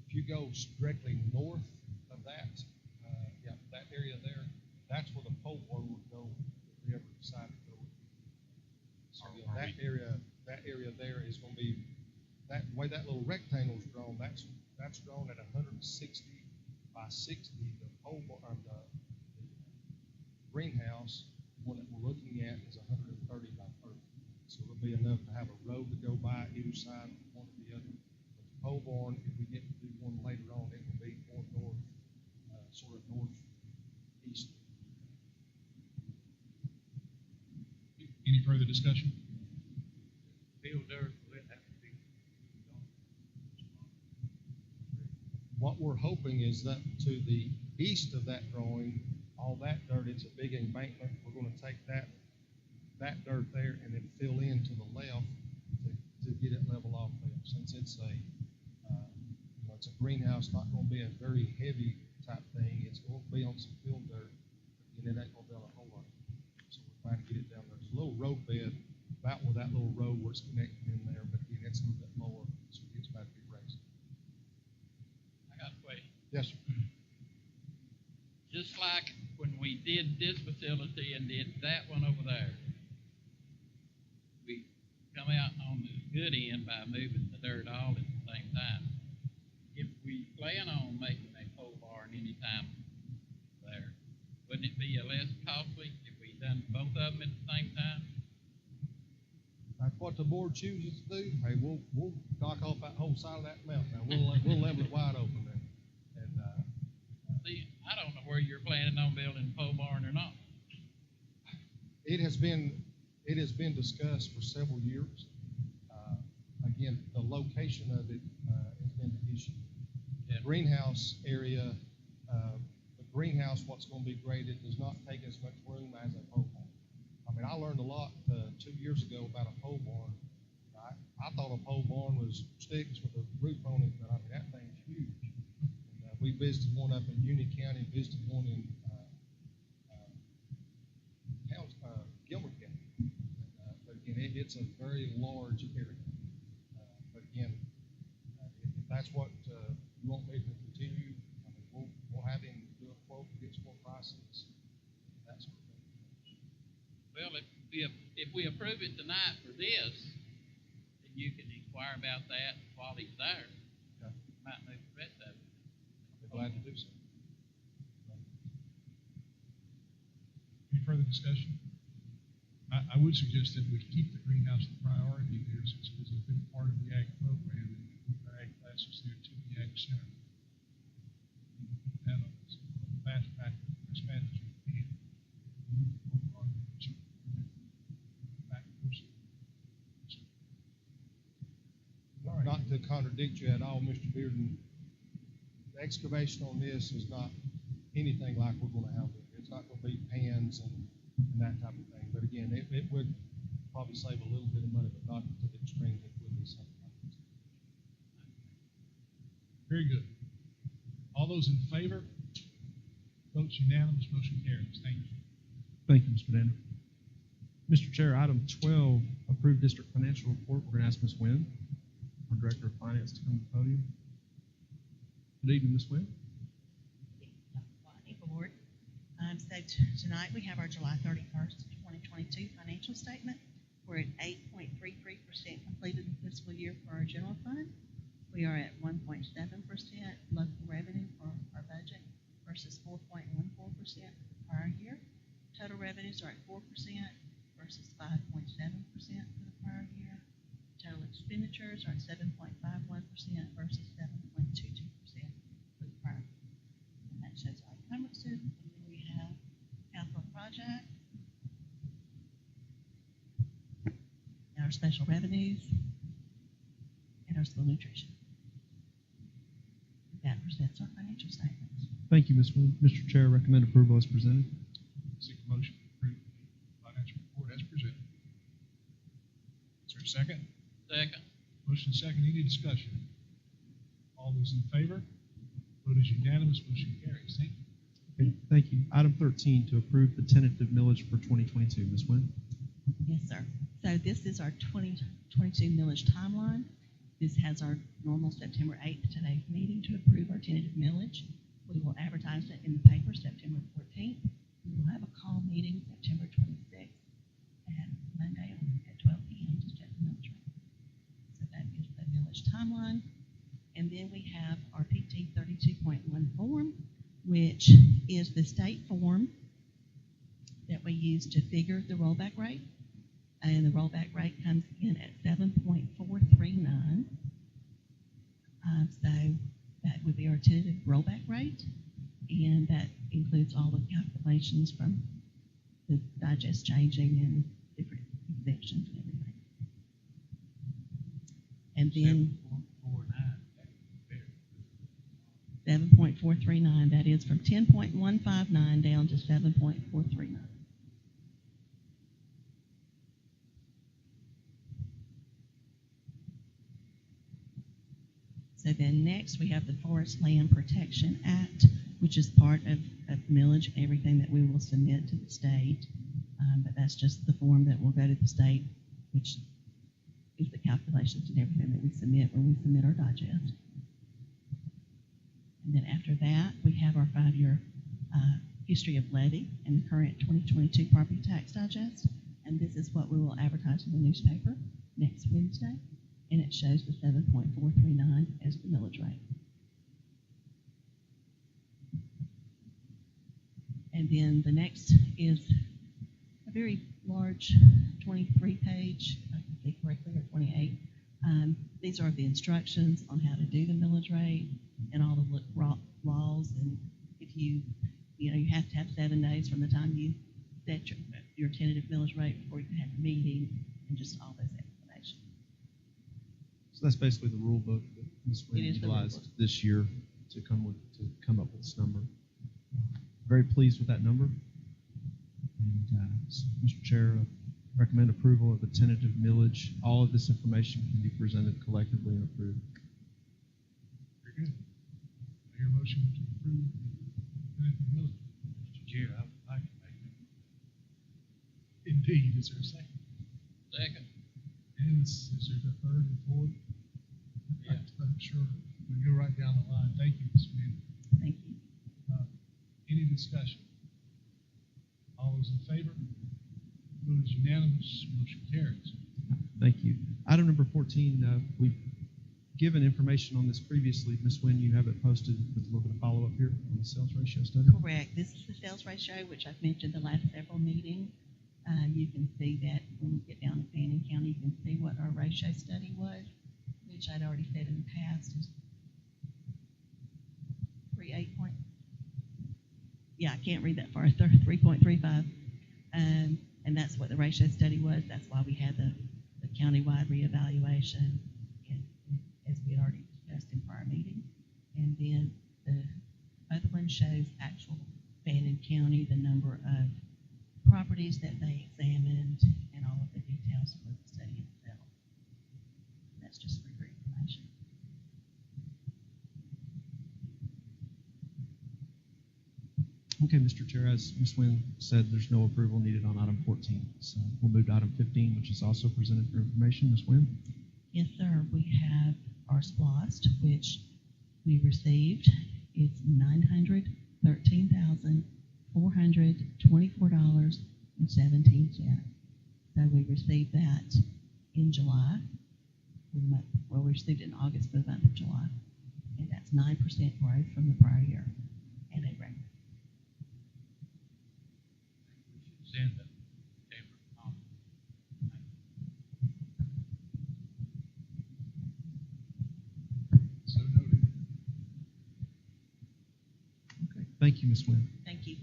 If you go directly north of that, that area there, that's where the pole barn would go if we ever decide to go. So that area there is going to be, that way that little rectangle is drawn, that's drawn at 160 by 60. The pole barn, the greenhouse, the one that we're looking at, is 130 by 30. So it'll be enough to have a road to go by either side, one or the other. But the pole barn, if we get to do one later on, it will be more north, sort of northeast. Any further discussion? Field dirt, will it have to be done? What we're hoping is that to the east of that drawing, all that dirt, it's a big embankment. We're going to take that dirt there and then fill in to the left to get it level off there. Since it's it's a greenhouse, not going to be a very heavy type thing. It's going to be on some field dirt, and it ain't going to be on a whole lot. So we're trying to get it down there. There's a little road bed about where that little road where it's connected in there, but again, it's a little bit lower, so it gets about to be raised. I got a question. Yes, sir. Just like when we did this facility and did that one over there, we come out on the good end by moving the dirt all at the same time. If we plan on making a pole barn anytime there, wouldn't it be less costly if we done both of them at the same time? That's what the board chooses to do. Hey, we'll knock off that whole side of that mountain. Now we'll level it wide open there. And See, I don't know where you're planning on building a pole barn or not. it has been discussed for several years. Again, the location of it has been the issue. The greenhouse area, what's going to be graded, does not take as much room as a pole barn. I mean, I learned a lot 2 years ago about a pole barn. I thought a pole barn was sticks with a roof on it, but I mean, that thing's huge. And, we visited one up in Union County, visited one in Gilbert County. But again, it's a very large area. But again, if that's what you want me to continue, I mean, we'll have him do a quote, get some more prices, that sort of thing. Well, if we approve it tonight for this, then you can inquire about that while he's there. Okay. Might move the rest of it. I'll be glad to do so. Any further discussion? I would suggest that we keep the greenhouse the priority there since it's a big part of the ag program and keep our ag classes there to the ag center. And fast track as fast as we can. All right. Not to contradict you at all, Mr. Bearden, the excavation on this is not anything like we're going to have. It's not going to be pans and that type of thing. But again, it would probably save a little bit of money, but not to the extreme that would be something like this. Very good. All those in favor? Votes unanimous, motion carries. Thank you. Thank you, Mr. Danner. Mr. Chair, item 12, approved district financial report. We're going to ask Ms. Wynn, our Director of Finance, to come to the podium. Good evening, Ms. Wynn. Board. So tonight we have our July 31st, 2022 financial statement. We're at 8.33% completed the fiscal year for our general fund. We are at 1.7% local revenue for our budget versus 4.14% for the prior year. Total revenues are at 4% versus 5.7% for the prior year. Total expenditures are at 7.51% versus 7.22% for the prior year. And that shows our encumbrances. And then we have capital project and our special revenues and our school nutrition. That presents our financial statements. Thank you, Ms. Wynn. Mr. Chair, recommend approval as presented. Seek a motion to approve the financial report as presented. Is there a second? Second. Motion second. Any discussion? All those in favor? Vote is unanimous. Motion carries. Thank you. Okay, thank you. Item 13, to approve the tentative millage for 2022. Ms. Wynn? Yes, sir. So this is our 2022 millage timeline. This has our normal September 8th today's meeting to approve our tentative millage. We will advertise it in the paper September 14th. We will have a call meeting September 26th and Monday at 12 p.m. to set the millage rate. So that is the millage timeline. And then we have our PT 32.1 form, which is the state form that we use to figure the rollback rate. And the rollback rate comes in at 7.439. So that would be our tentative rollback rate, and that includes all the calculations from the digest changing and different exemptions and everything. And then 7.439, that is from 10.159 down to 7.439. So then next we have the Forest Land Protection Act, which is part of millage, everything that we will submit to the state. But that's just the form that will go to the state, which is the calculations and everything that we submit when we submit our digest. And then after that, we have our 5-year history of levy and the current 2022 property tax digest. And this is what we will advertise in the newspaper next Wednesday. And it shows the 7.439 as the millage rate. And then the next is a very large 23-page, if I can say correctly, or 28. These are the instructions on how to do the millage rate and all the laws. And if you have to have 7 days from the time you set your tentative millage rate before you can have a meeting, and just all those explanations. So that's basically the rule book that Ms. Wynn utilized this year to come up with this number. Very pleased with that number. And Mr. Chair, recommend approval of the tentative millage. All of this information can be presented collectively and approved. Very good. I hear a motion to approve the tentative millage. Mr. Chair, I would like to make that. Indeed. Is there a second? Second. And is there a third and fourth? Yeah. I'm sure. We'll go right down the line. Thank you, Ms. Fannin. Thank you. Any discussion? All those in favor? Vote is unanimous. Motion carries. Thank you. Item number 14, we've given information on this previously. Ms. Wynn, you have it posted with a little bit of follow-up here on the sales ratio study. Correct. This is the sales ratio, which I've mentioned the last several meetings. You can see that when you get down to Fannin County, you can see what our ratio study was, which I'd already said in the past is 3.8 point. Yeah, I can't read that far. 3.35, and that's what the ratio study was. That's why we had the countywide reevaluation, and as we had already discussed in prior meetings. And then the other one shows actual Fannin County, the number of properties that they examined, and all of the details for the study itself. That's just for your information. Okay, Mr. Chair, as Ms. Wynn said, there's no approval needed on item 14. So we'll move to item 15, which is also presented for information. Ms. Wynn? Yes, sir. We have our SPLOST, which we received. It's $913,424.17. So we received that in July. Well, we received it in August for the month of July. And that's 9% growth from the prior year. And a record. Send them. So noted. Okay. Thank you, Ms. Wynn. Thank you.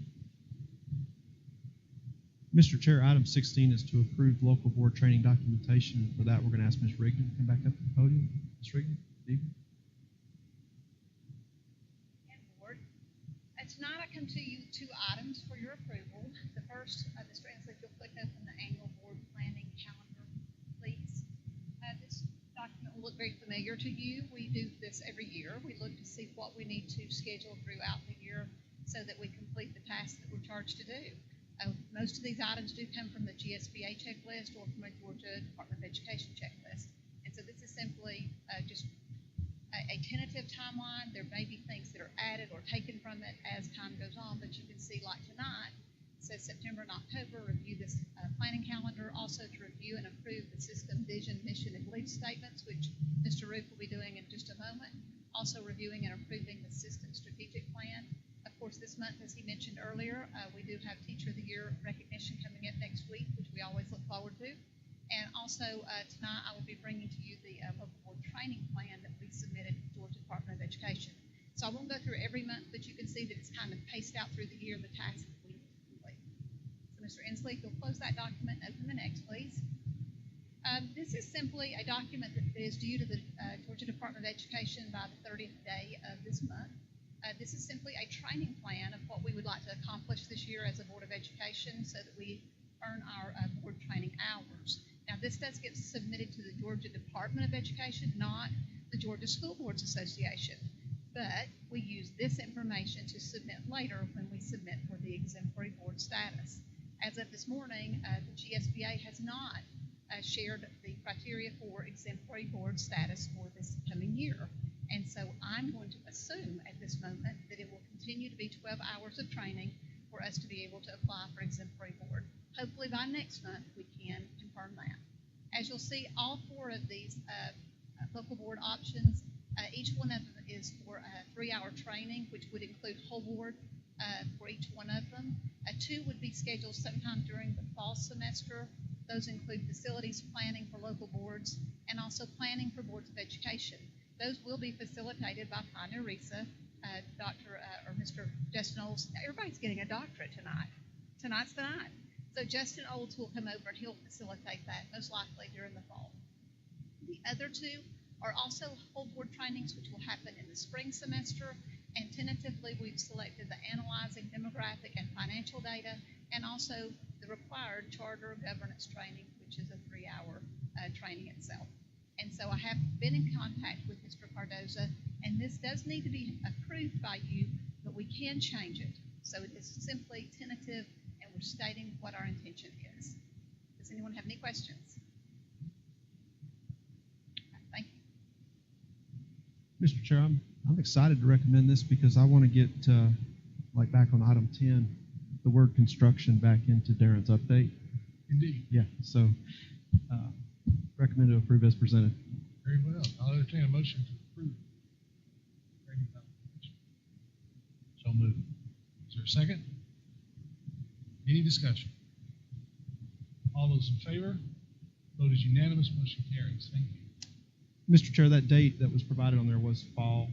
Mr. Chair, item 16 is to approve local board training documentation. For that, we're going to ask Ms. Rigdon to come back up to the podium. Ms. Rigdon, good evening. Board. Tonight I come to you with 2 items for your approval. The first, Mr. Ansley, if you'll click open the annual board planning calendar, please. This document will look very familiar to you. We do this every year. We look to see what we need to schedule throughout the year so that we complete the tasks that we're charged to do. Most of these items do come from the GSBA checklist or from a Georgia Department of Education checklist. And so this is simply just a tentative timeline. There may be things that are added or taken from it as time goes on, but you can see, like tonight, it says September and October, review this planning calendar, also to review and approve the system vision, mission, and belief statements, which Mr. Roof will be doing in just a moment. Also reviewing and approving the system strategic plan. Of course, this month, as he mentioned earlier, we do have Teacher of the Year recognition recognition coming up next week, which we always look forward to. And also tonight I will be bringing to you the local board training plan that we submitted to the Georgia Department of Education. So I won't go through every month, but you can see that it's kind of paced out through the year, the tasks that we need to complete. So Mr. Inslee, if you'll close that document and open the next, please. This is simply a document that is due to the Georgia Department of Education by the 30th day of this month. This is simply a training plan of what we would like to accomplish this year as a Board of Education so that we earn our board training hours. Now, this does get submitted to the Georgia Department of Education, not the Georgia School Boards Association. But we use this information to submit later when we submit for the exemplary board status. As of this morning, the GSBA has not shared the criteria for exemplary board status for this coming year. And so I'm going to assume at this moment that it will continue to be 12 hours of training for us to be able to apply for exemplary board. Hopefully by next month we can confirm that. As you'll see, all four of these local board options, each one of them is for a 3-hour training, which would include whole board for each one of them. 2 would be scheduled sometime during the fall semester. Those include facilities planning for local boards and also planning for boards of education. Those will be facilitated by Pioneer Risa, Mr. Justin Olds. Everybody's getting a doctorate tonight. Tonight's the night. So Justin Olds will come over and he'll facilitate that, most likely during the fall. The other 2 are also whole board trainings, which will happen in the spring semester. And tentatively, we've selected the analyzing demographic and financial data, and also the required charter governance training, which is a 3-hour training itself. And so I have been in contact with Mr. Cardoza, and this does need to be approved by you, but we can change it. So it is simply tentative, and we're stating what our intention is. Does anyone have any questions? Thank you. Mr. Chair, I'm excited to recommend this because I want to get, like back on item 10, the word construction back into Darren's update. Indeed. Yeah, so recommend to approve as presented. Very well. I'll entertain a motion to approve. So moved. Is there a second? Any discussion? All those in favor? Vote is unanimous. Motion carries. Thank you. Mr. Chair, that date that was provided on there was fall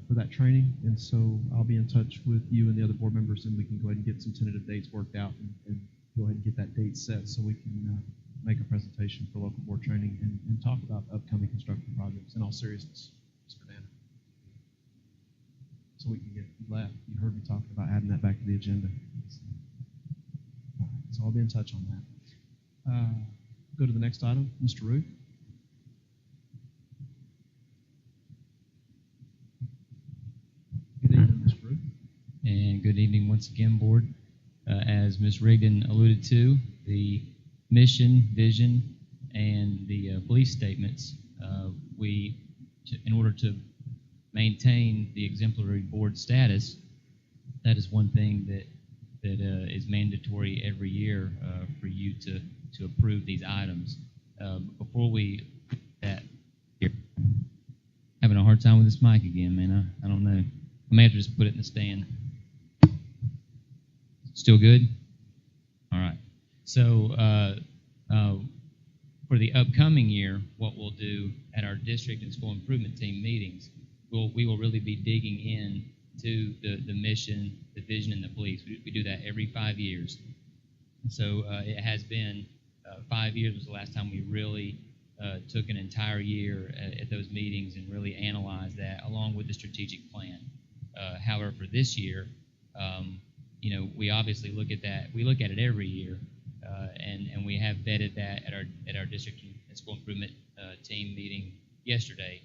for that training, and so I'll be in touch with you and the other board members, and we can go ahead and get some tentative dates worked out and go ahead and get that date set so we can make a presentation for local board training and talk about upcoming construction projects in all seriousness, Ms. Fernanda. So we can get, you heard me talking about adding that back to the agenda. So I'll be in touch on that. Go to the next item, Mr. Root. Good evening, Mr. Root. And good evening once again, Board. As Ms. Rigdon alluded to, the mission, vision, and the belief statements, in order to maintain the exemplary board status, that is one thing that is mandatory every year for you to approve these items. Before we do that, here, having a hard time with this mic again, man. I don't know. I may have to just put it in the stand. Still good? All right. So for the upcoming year, what we'll do at our district and school improvement team meetings, we will really be digging in to the mission, the vision, and the beliefs. We do that every 5 years. So it has been 5 years was the last time we really took an entire year at those meetings and really analyzed that along with the strategic plan. However, for this year, we obviously look at that. We look at it every year, and we have vetted that at our district and school improvement team meeting yesterday.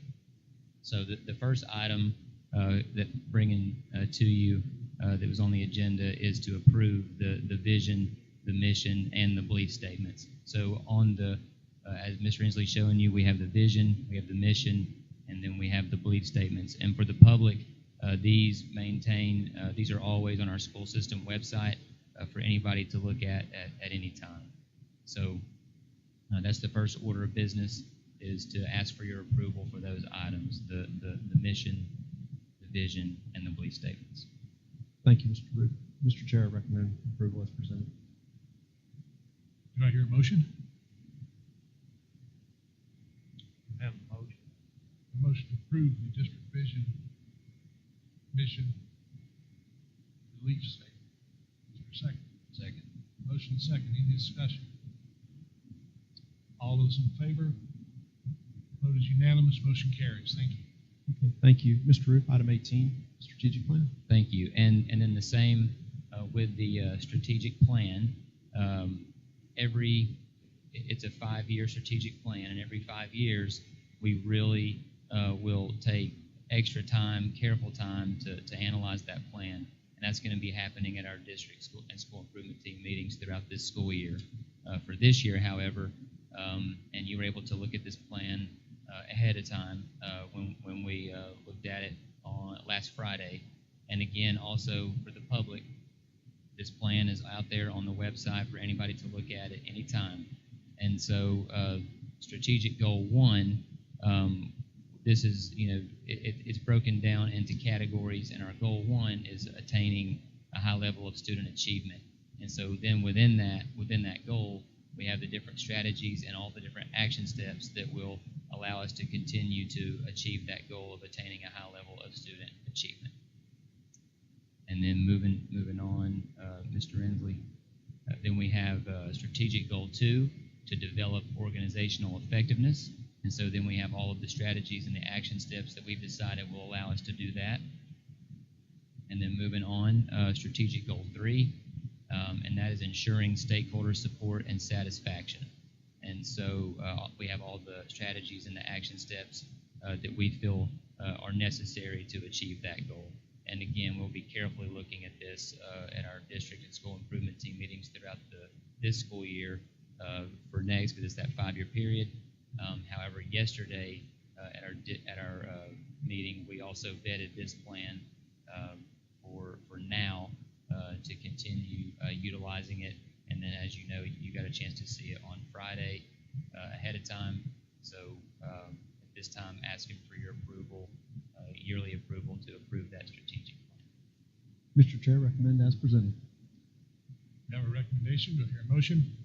So the first item that bringing to you that was on the agenda is to approve the vision, the mission, and the belief statements. So on as Mr. Inslee showing you, we have the vision, we have the mission, and then we have the belief statements. And for the public, these are always on our school system website for anybody to look at any time. So that's the first order of business, is to ask for your approval for those items, the mission, the vision, and the belief statements. Thank you, Mr. Root. Mr. Chair, I recommend approval as presented. Do I hear a motion? Have a motion. A motion to approve the district vision, mission, belief statement. Is there a second? Second. Motion second. Any discussion? All those in favor? Vote is unanimous. Motion carries. Thank you. Okay, thank you. Mr. Roof, item 18, strategic plan. Thank you. And then the same with the strategic plan. It's a 5-year strategic plan, and every 5 years we really will take extra time, careful time to analyze that plan. And that's going to be happening at our district school and school improvement team meetings throughout this school year. For this year, however, and you were able to look at this plan ahead of time when we looked at it on last Friday. And again, also for the public, this plan is out there on the website for anybody to look at anytime. And so strategic goal 1, this is, it's broken down into categories, and our goal 1 is attaining a high level of student achievement. And so then within that goal, we have the different strategies and all the different action steps that will allow us to continue to achieve that goal of attaining a high level of student achievement. And then moving on, Mr. Inslee, then we have strategic goal 2, to develop organizational effectiveness. And so then we have all of the strategies and the action steps that we've decided will allow us to do that. And then moving on, strategic goal 3, and that is ensuring stakeholder support and satisfaction. And so we have all the strategies and the action steps that we feel are necessary to achieve that goal. And again, we'll be carefully looking at this at our district and school improvement team meetings throughout this school year for next, because it's that 5-year period. However, yesterday at our meeting, we also vetted this plan for now to continue utilizing it. And then, as you know, you got a chance to see it on Friday ahead of time. So at this time, asking for your approval, yearly approval to approve that strategic plan. Mr. Chair, recommend as presented. We have a recommendation. Do I hear a motion?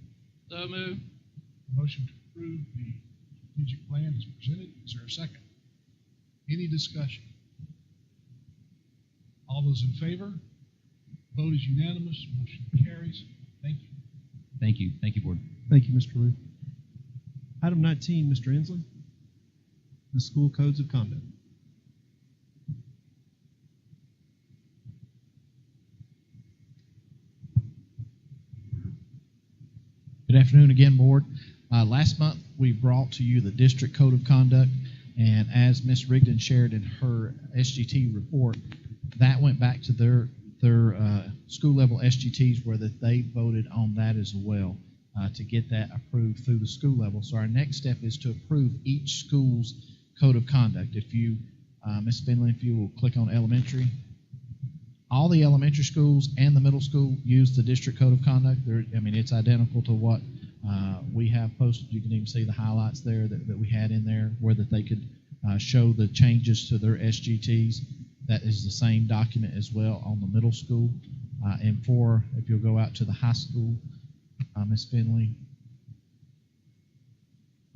So moved. A motion to approve the strategic plan is presented. Is there a second? Any discussion? All those in favor? Vote is unanimous. Motion carries. Thank you. Thank you. Thank you, Board. Thank you, Mr. Roof. Item 19, Mr. Inslee, the school codes of conduct. Good afternoon again, Board. Last month, we brought to you the District Code of Conduct, and as Ms. Rigdon shared in her SGT report, that went back to their school-level SGTs where that they voted on that as well to get that approved through the school level. So our next step is to approve each school's Code of Conduct. If you, Ms. Finley, if you will click on elementary, all the elementary schools and the middle school use the District Code of Conduct. It's identical to what we have posted. You can even see the highlights there that we had in there where that they could show the changes to their SGTs. That is the same document as well on the middle school. And if you'll go out to the high school, Ms. Finley,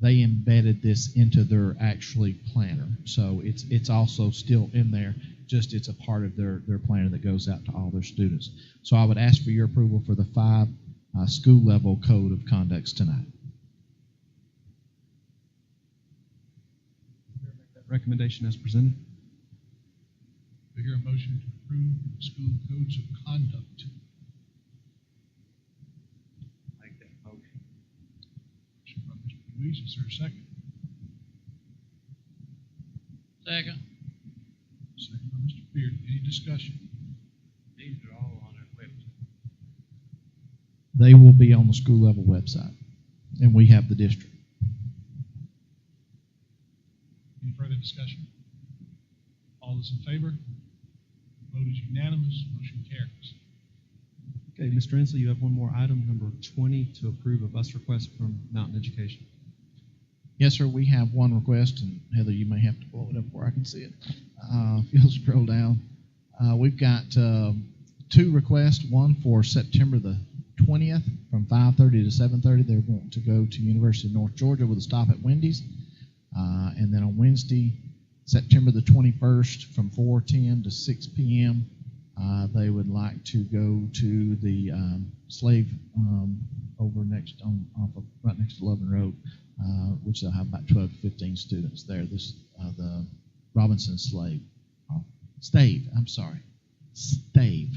they embedded this into their actually planner. So it's also still in there, just it's a part of their planner that goes out to all their students. So I would ask for your approval for the 5 school level code of conducts tonight. Recommendation as presented. Do I hear a motion to approve the school codes of conduct? Make that motion. Motion by Mr. Luis. Is there a second? Second. Second by Mr. Beard. Any discussion? These are all on our website. They will be on the school level website, and we have the district. Any further discussion? All those in favor? Vote is unanimous. Motion carries. Okay, Mr. Inslee, you have one more item, number 20, to approve a bus request from Mountain Education. Yes, sir. We have one request, and Heather, you may have to blow it up where I can see it. If you'll scroll down, we've got 2 requests. One for September the 20th from 5:30 to 7:30. They're wanting to go to University of North Georgia with a stop at Wendy's. And then on Wednesday, September the 21st from 4:10 to 6 p.m., they would like to go to the Slave over next right next to Loving Road, which they'll have about 12 to 15 students there. The Robinson Stave. I'm sorry. Stave.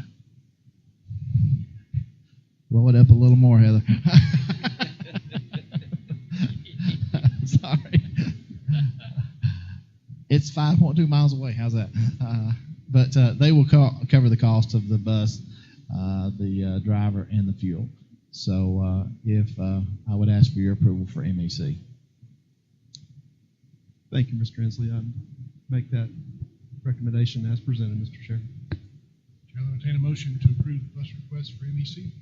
Blow it up a little more, Heather. Sorry. It's 5.2 miles away. How's that? But they will cover the cost of the bus, the driver, and the fuel. So if I would ask for your approval for MEC. Thank you, Mr. Inslee. I make that recommendation as presented, Mr. Chair. Chair will entertain a motion to approve the bus request for MEC.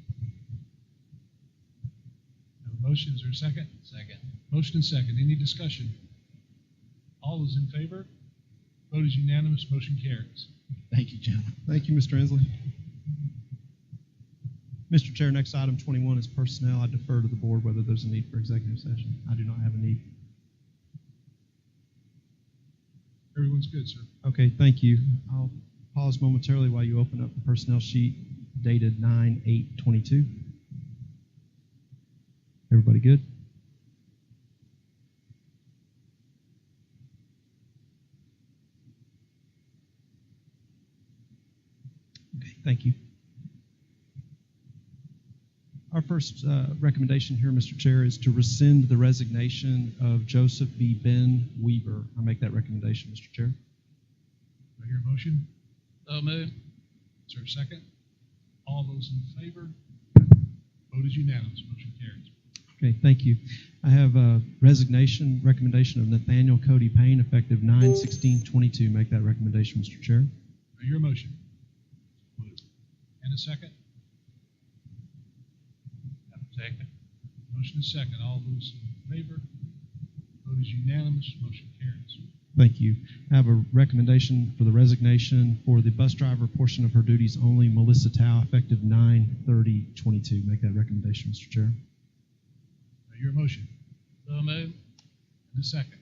Have a motion. Is there a second? Second. Motion and second. Any discussion? All those in favor? Vote is unanimous. Motion carries. Thank you, gentlemen. Thank you, Mr. Inslee. Mr. Chair, next item 21 is personnel. I defer to the board whether there's a need for executive session. I do not have a need. Everyone's good, sir. Okay, thank you. I'll pause momentarily while you open up the personnel sheet dated 9/8/22. Everybody good? Okay, thank you. Our first recommendation here, Mr. Chair, is to rescind the resignation of Joseph B. Ben Weaver. I make that recommendation, Mr. Chair. Do I hear a motion? So moved. Is there a second? All those in favor? Vote is unanimous. Motion carries. Okay, thank you. I have a recommendation of Nathaniel Cody Payne, effective 9/16/22. Make that recommendation, Mr. Chair. Do I hear a motion? And a second? Second. Motion is second. All those in favor? Vote is unanimous. Motion carries. Thank you. I have a recommendation for the resignation for the bus driver portion of her duties only, Melissa Tao, effective 9/30/22. Make that recommendation, Mr. Chair. Do I hear a motion? So moved. And a second?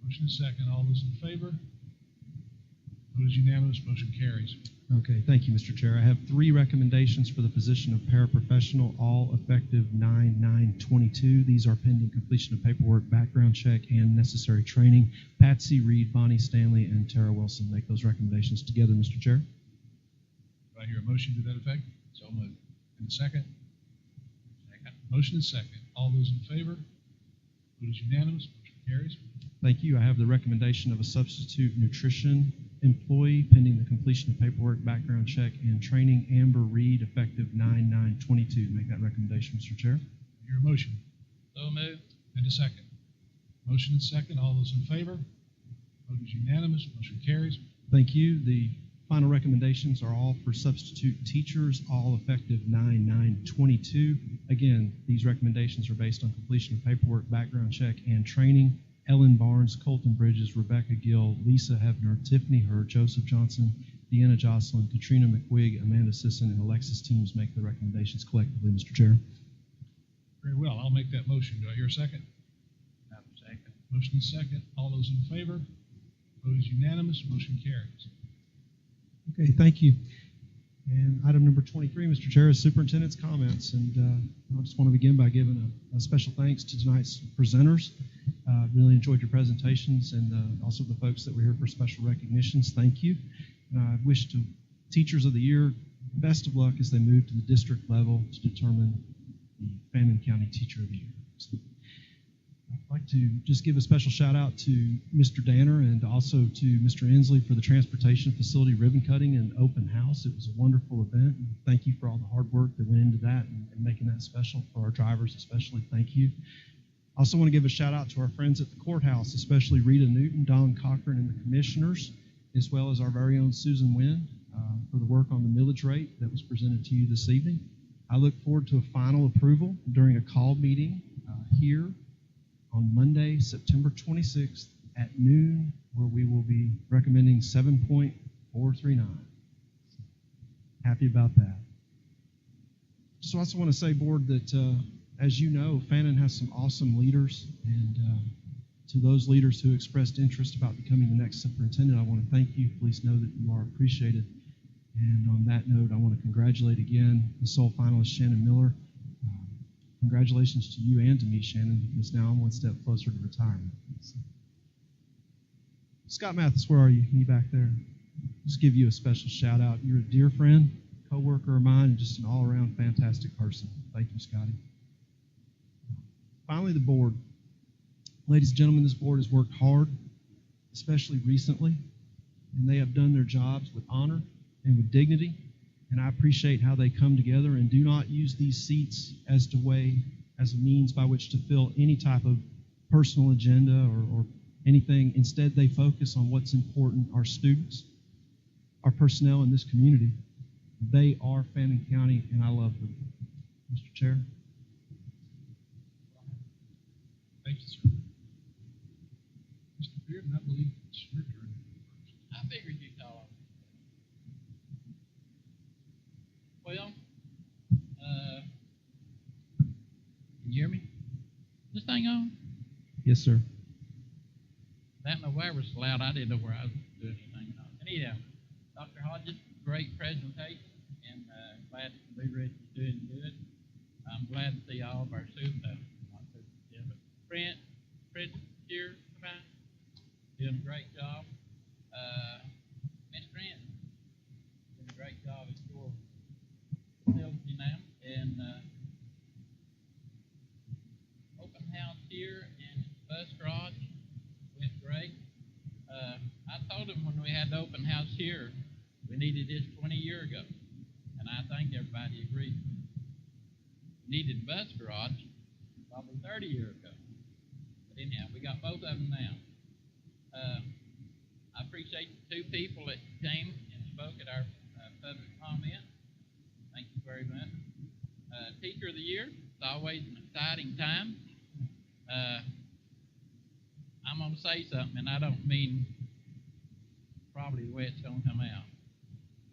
Motion is second. All those in favor? Vote is unanimous. Motion carries. Okay, thank you, Mr. Chair. I have 3 recommendations for the position of paraprofessional, all effective 9/9/22. These are pending completion of paperwork, background check, and necessary training. Patsy Reed, Bonnie Stanley, and Tara Wilson make those recommendations together, Mr. Chair. Do I hear a motion to that effect? So moved. And a second? Second. Motion is second. All those in favor? Vote is unanimous. Motion carries. Thank you. I have the recommendation of a substitute nutrition employee pending the completion of paperwork, background check, and training. Amber Reed, effective 9/9/22. Make that recommendation, Mr. Chair. Do I hear a motion? So moved. And a second. Motion is second. All those in favor? Vote is unanimous. Motion carries. Thank you. The final recommendations are all for substitute teachers, all effective 9/9/22. Again, these recommendations are based on completion of paperwork, background check, and training. Ellen Barnes, Colton Bridges, Rebecca Gill, Lisa Hebner, Tiffany Hurd, Joseph Johnson, Deanna Jocelyn, Katrina McQuigg, Amanda Sisson, and Alexis Teams make the recommendations collectively, Mr. Chair. Very well. I'll make that motion. Do I hear a second? Have a second. Motion is second. All those in favor? Vote is unanimous. Motion carries. Okay, thank you. And item number 23, Mr. Chair, is superintendent's comments. And I just want to begin by giving a special thanks to tonight's presenters. Really enjoyed your presentations, and also the folks that were here for special recognitions. Thank you. And I wish to Teachers of the Year best of luck as they move to the district level to determine the Fannin County Teacher of the Year. So I'd like to just give a special shout out to Mr. Danner and also to Mr. Inslee for the transportation facility ribbon cutting and open house. It was a wonderful event. And thank you for all the hard work that went into that and making that special for our drivers especially. Thank you. I also want to give a shout out to our friends at the courthouse, especially Rita Newton, Don Cochran, and the commissioners, as well as our very own Susan Wynn for the work on the millage rate that was presented to you this evening. I look forward to a final approval during a call meeting here on Monday, September 26th at noon, where we will be recommending 7.439. Happy about that. So I also want to say, Board, that as you know, Fannin has some awesome leaders, and to those leaders who expressed interest about becoming the next superintendent, I want to thank you. Please know that you are appreciated. And on that note, I want to congratulate again the sole finalist, Shannon Miller. Congratulations to you and to me, Shannon, because now I'm one step closer to retirement. So. Scott Mathis, where are you? You back there? Just give you a special shout out. You're a dear friend, co-worker of mine, and just an all-around fantastic person. Thank you, Scotty. Finally, the board. Ladies and gentlemen, this board has worked hard, especially recently, and they have done their jobs with honor and with dignity, and I appreciate how they come together and do not use these seats as a means by which to fill any type of personal agenda or anything. Instead, they focus on what's important: our students, our personnel in this community. They are Fannin County, and I love them. Mr. Chair. Thank you, sir. Mr. Bearden, I believe it's your turn. I figured you'd call. Well, can you hear me? This thing on? Yes, sir. That no wire was loud. I didn't know where I was doing anything. Anyhow, Dr. Hodges, great presentation, and glad to be ready to doing good. I'm glad to see all of our students, Fred here, doing a great job. Miss Grant, doing a great job at your facility now. And open house here and bus garage went great. I told them when we had the open house here, we needed this 20 years ago. And I think everybody agreed. Needed the bus garage probably 30 years ago. But anyhow, we got both of them now. I appreciate the two people that came and spoke at our public comment. Thank you very much. Teacher of the Year, it's always an exciting time. I'm going to say something, and I don't mean probably the way it's going to come out.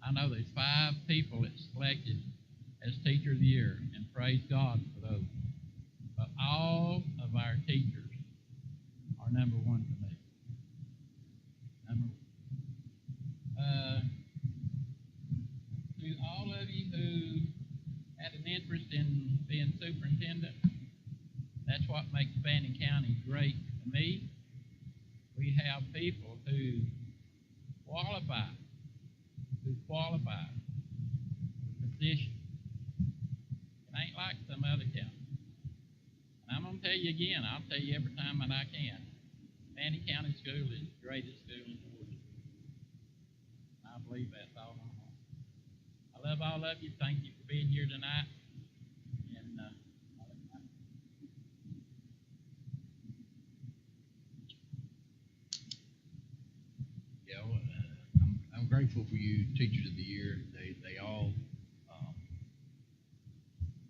I know there's 5 people that's selected as Teacher of the Year, and praise God for those. But all of our teachers are number one for me. Number one. To all of you who had an interest in being superintendent, that's what makes Fannin County great to me. We have people who qualify for the position. It ain't like some other counties. And I'm going to tell you again, I'll tell you every time that I can, Fannin County School is the greatest school in the world. I believe that's all my heart. I love all of you. Thank you for being here tonight. And I'm grateful for you, Teachers of the Year. They all,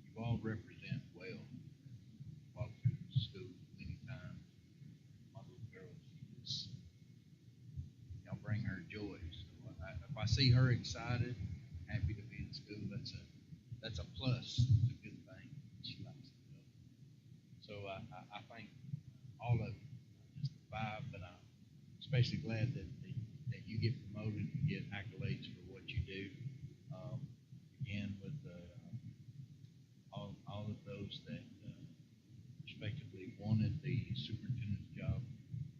you all represent well. Walked through the school many times. My little girl, y'all bring her joy. So if I see her excited, happy to be in school, that's a plus. It's a good thing. She likes it. So I thank all of you, just the 5, but I'm especially glad that you get promoted and get accolades for what you do. Again, with all of those that respectively wanted the superintendent's job,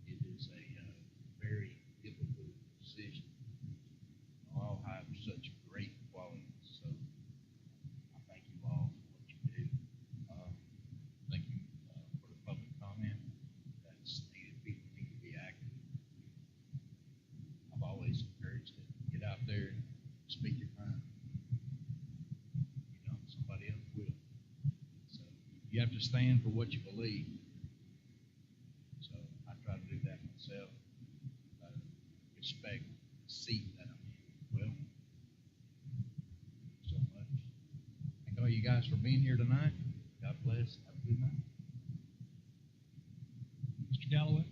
it is a very difficult decision. All have such great qualities, so I thank you all for what you do. Thank you for the public comment. That's needed. People need to be active. I've always encouraged it. Get out there, speak your mind. You know, somebody else will. So you have to stand for what you believe. So I try to do that myself. Respect the seat that I'm in. Well, so much. Thank all you guys for being here tonight. God bless. Have a good night. Mr. Galloway.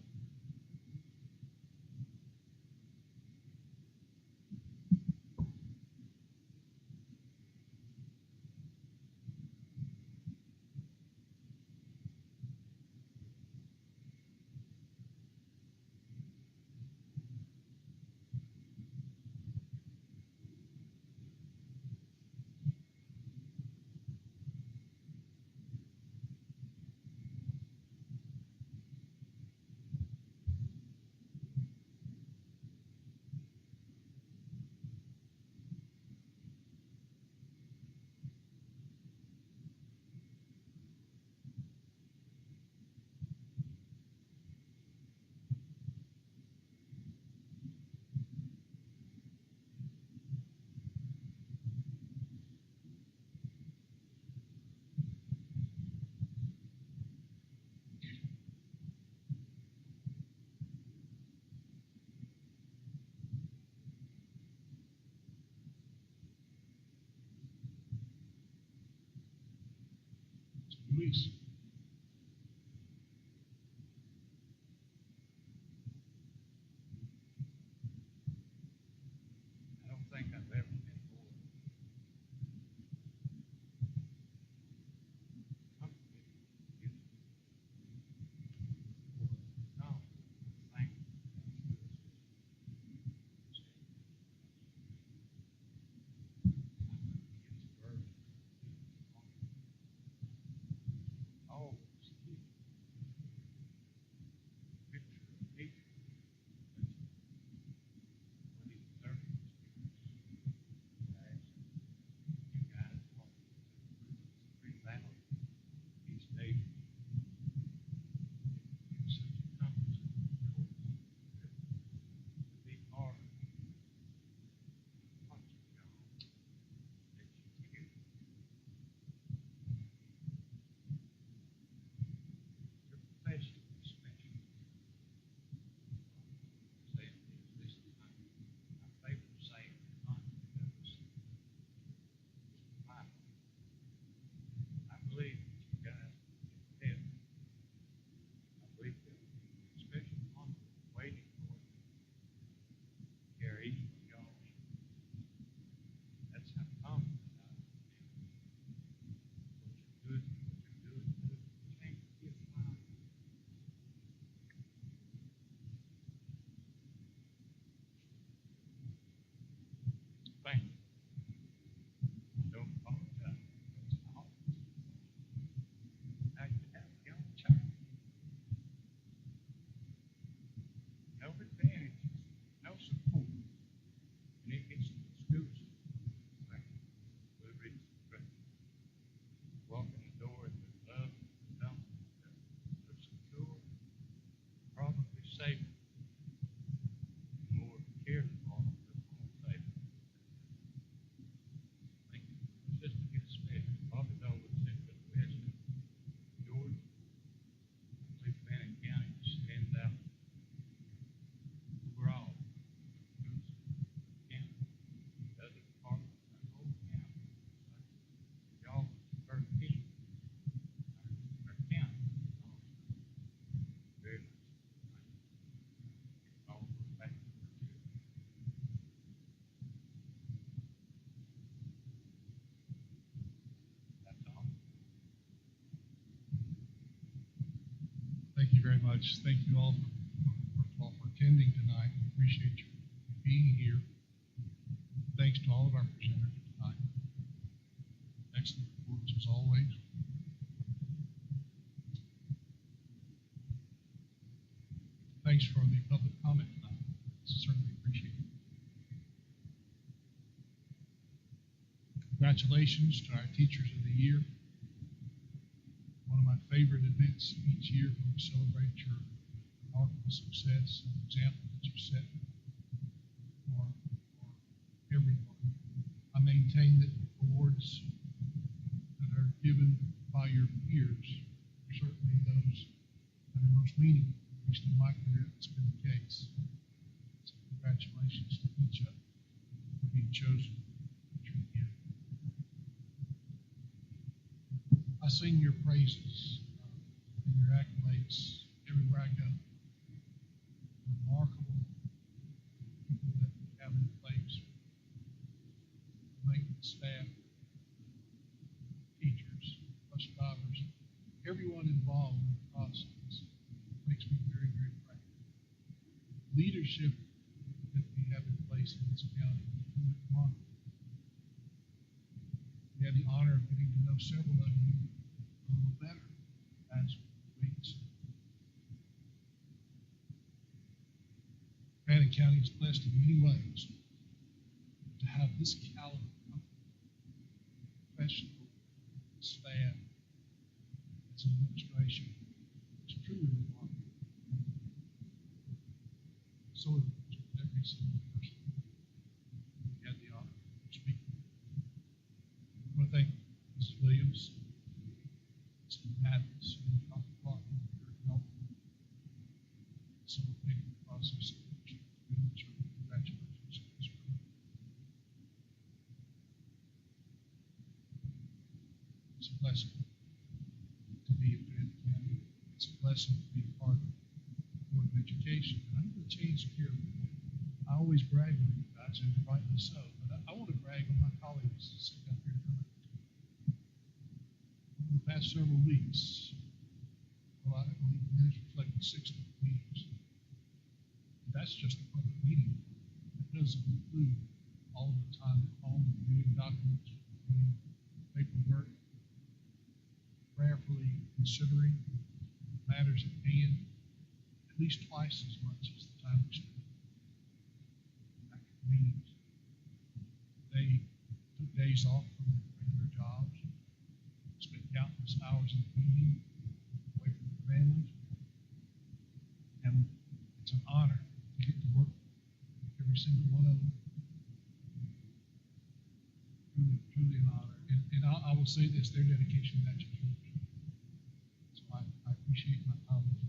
Please. I don't think I've ever been more comforted with no, thank always keep a picture of nature when he's learning you guys want to bring that these days. It's such a comfort to be part of what you know that you can. Your profession is special. Saying this is my favorite saying because I believe that you guys have. I believe that especially on waiting for it, carry each of y'all. That's how confident I am. What you're doing, good. Change your mind. Thank you. Don't apologize. Now you have a young child. No advantages, no support. And it gets to the schools. Like, we're ready to walk in the door and with love, them, they're secure, probably safe, more careful on their own safety. Thank you. Just to get special, Bobby Dole would sit for the best. George, I believe Fannin County stands out overall. County, the other departments, our whole county. Y'all are team, our county. Very much. All goes back to the church. That's all. Thank you very much. Thank you all first of all, for attending tonight. We appreciate you being here. Thanks to all of our presenters tonight. Excellent reports as always. Thanks for the public comment tonight. Certainly appreciate it. Congratulations to our Teachers of the Year. One of my favorite events each year when we celebrate your remarkable success and example that you set for everyone. I maintain that awards that are given by your peers are certainly those that are most meaningful. At least in my career, it's been the case. So congratulations to each of you for being chosen. I sing your praises and your accolades everywhere I go. Remarkable people that we have in place, maintenance staff, teachers, bus drivers, everyone involved in the process makes me very, very proud. Leadership that we have in place in this county is remarkable. We had the honor of getting to know several of you a little better as weeks. Fannin County is blessed in many ways to have this caliber of professional staff, its administration. It's truly remarkable. So it is with every single person we had the honor of speaking. I want to thank Mrs. Williams, Mr. Mathis, and Dr. Clark for your help facilitating the process. Congratulations. It's a blessing. blessing to be a part of the Board of Education. And I'm going to change here. I always brag on you guys, and rightly so, but I want to brag on my colleagues sitting up here tonight. Over the past several weeks, well, I believe the minutes reflected 60 meetings. That's just a public meeting. That doesn't include all of the time at home reviewing documents, reviewing paperwork, prayerfully considering matters at hand, at least twice as much as the time we spent active meetings. They took days off from their regular jobs, spent countless hours in the evening away from their families, and it's an honor to get to work with every single one of them. Truly, truly an honor. And I will say this, their dedication matches yours. So I appreciate my colleagues.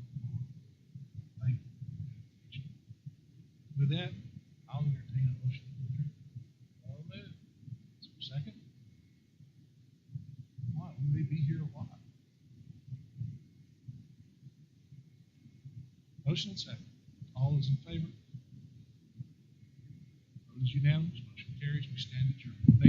Thank you for your dedication. With that, I'll entertain a motion to adjourn. I'll move. Is there a second? All right, we may be here a while. Motion and second. All those in favor? Those unanimous, motion carries. We stand adjourned. Thank you.